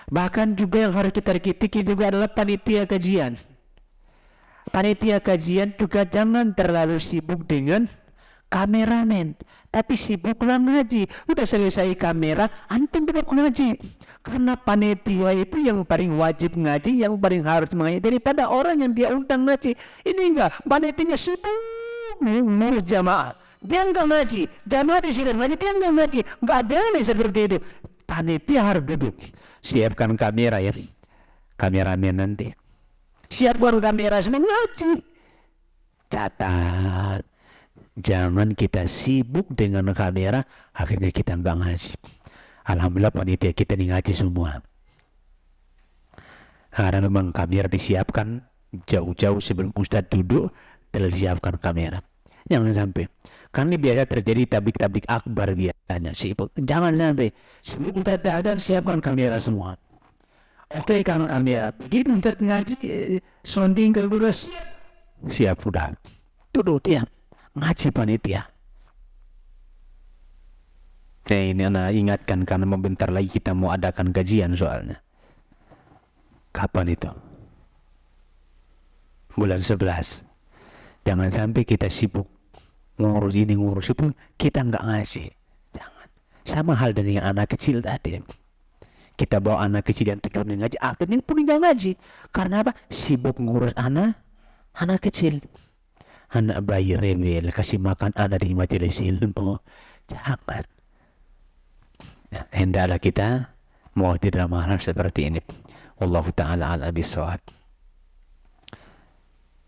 Speaker 1: Bahkan juga yang harus kita kritiki juga adalah panitia kajian. Panitia kajian juga jangan terlalu sibuk dengan kameramen, tapi sibuklah ngaji. Udah selesai kamera, antum tidak ngaji. Karena panitia itu yang paling wajib ngaji, yang paling harus mengaji daripada orang yang dia undang ngaji. Ini enggak, panitianya sibuk jamaah. Dia enggak ngaji, jamaah disuruh ngaji, dia enggak ngaji. Enggak ada yang seperti itu. Panitia harus duduk, siapkan kamera ya, kameramen nanti. Siapkan kamera semua ngaji. Catat. Jangan kita sibuk dengan kamera, akhirnya kita enggak ngaji. Alhamdulillah panitia kita nih ngaji semua. Karena memang kamera disiapkan jauh-jauh sebelum Ustadz duduk, telah disiapkan kamera. Jangan sampai. Karena biasa terjadi tablik-tablik akbar biasanya sibuk. Jangan sampai. Sebelum Ustadz ada siapkan kamera semua. Oke, kalau kamera begitu Ustadz ngaji, sounding kelurus, siap udah. Duduk diam. Ngaji panitia. Ini anak ingatkan karena bentar lagi kita mau adakan kajian soalnya. Kapan itu? Bulan 11. Jangan sampai kita sibuk ngurus ini ngurus itu, kita nggak ngasih. Jangan. Sama hal dengan anak kecil tadi. Kita bawa anak kecil yang tujuannya ngaji, akhirnya pun nggak ngaji. Karena apa? Sibuk ngurus anak kecil. Anak bayi rewel, kasih makan anak di majelis ilmu. Jangan. Ya, hendaklah kita mau tidak marah seperti ini. Wallahu ta'ala ala bisawab.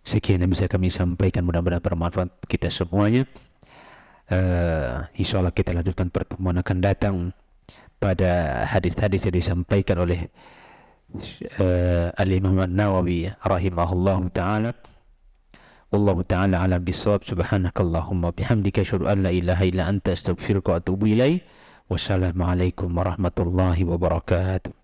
Speaker 1: Sekian yang bisa kami sampaikan, mudah-mudahan bermanfaat kita semuanya. Insya Allah kita lanjutkan pertemuan akan datang pada hadis-hadis yang disampaikan oleh Al-Imam An-Nawawi rahimahullah ta'ala. Wallahu ta'ala ala bisawab. Subhanakallahumma bihamdika asyhadu an la ilaha illa anta astaghfiruka wa atubu ilaik. Wassalamualaikum warahmatullahi wabarakatuh.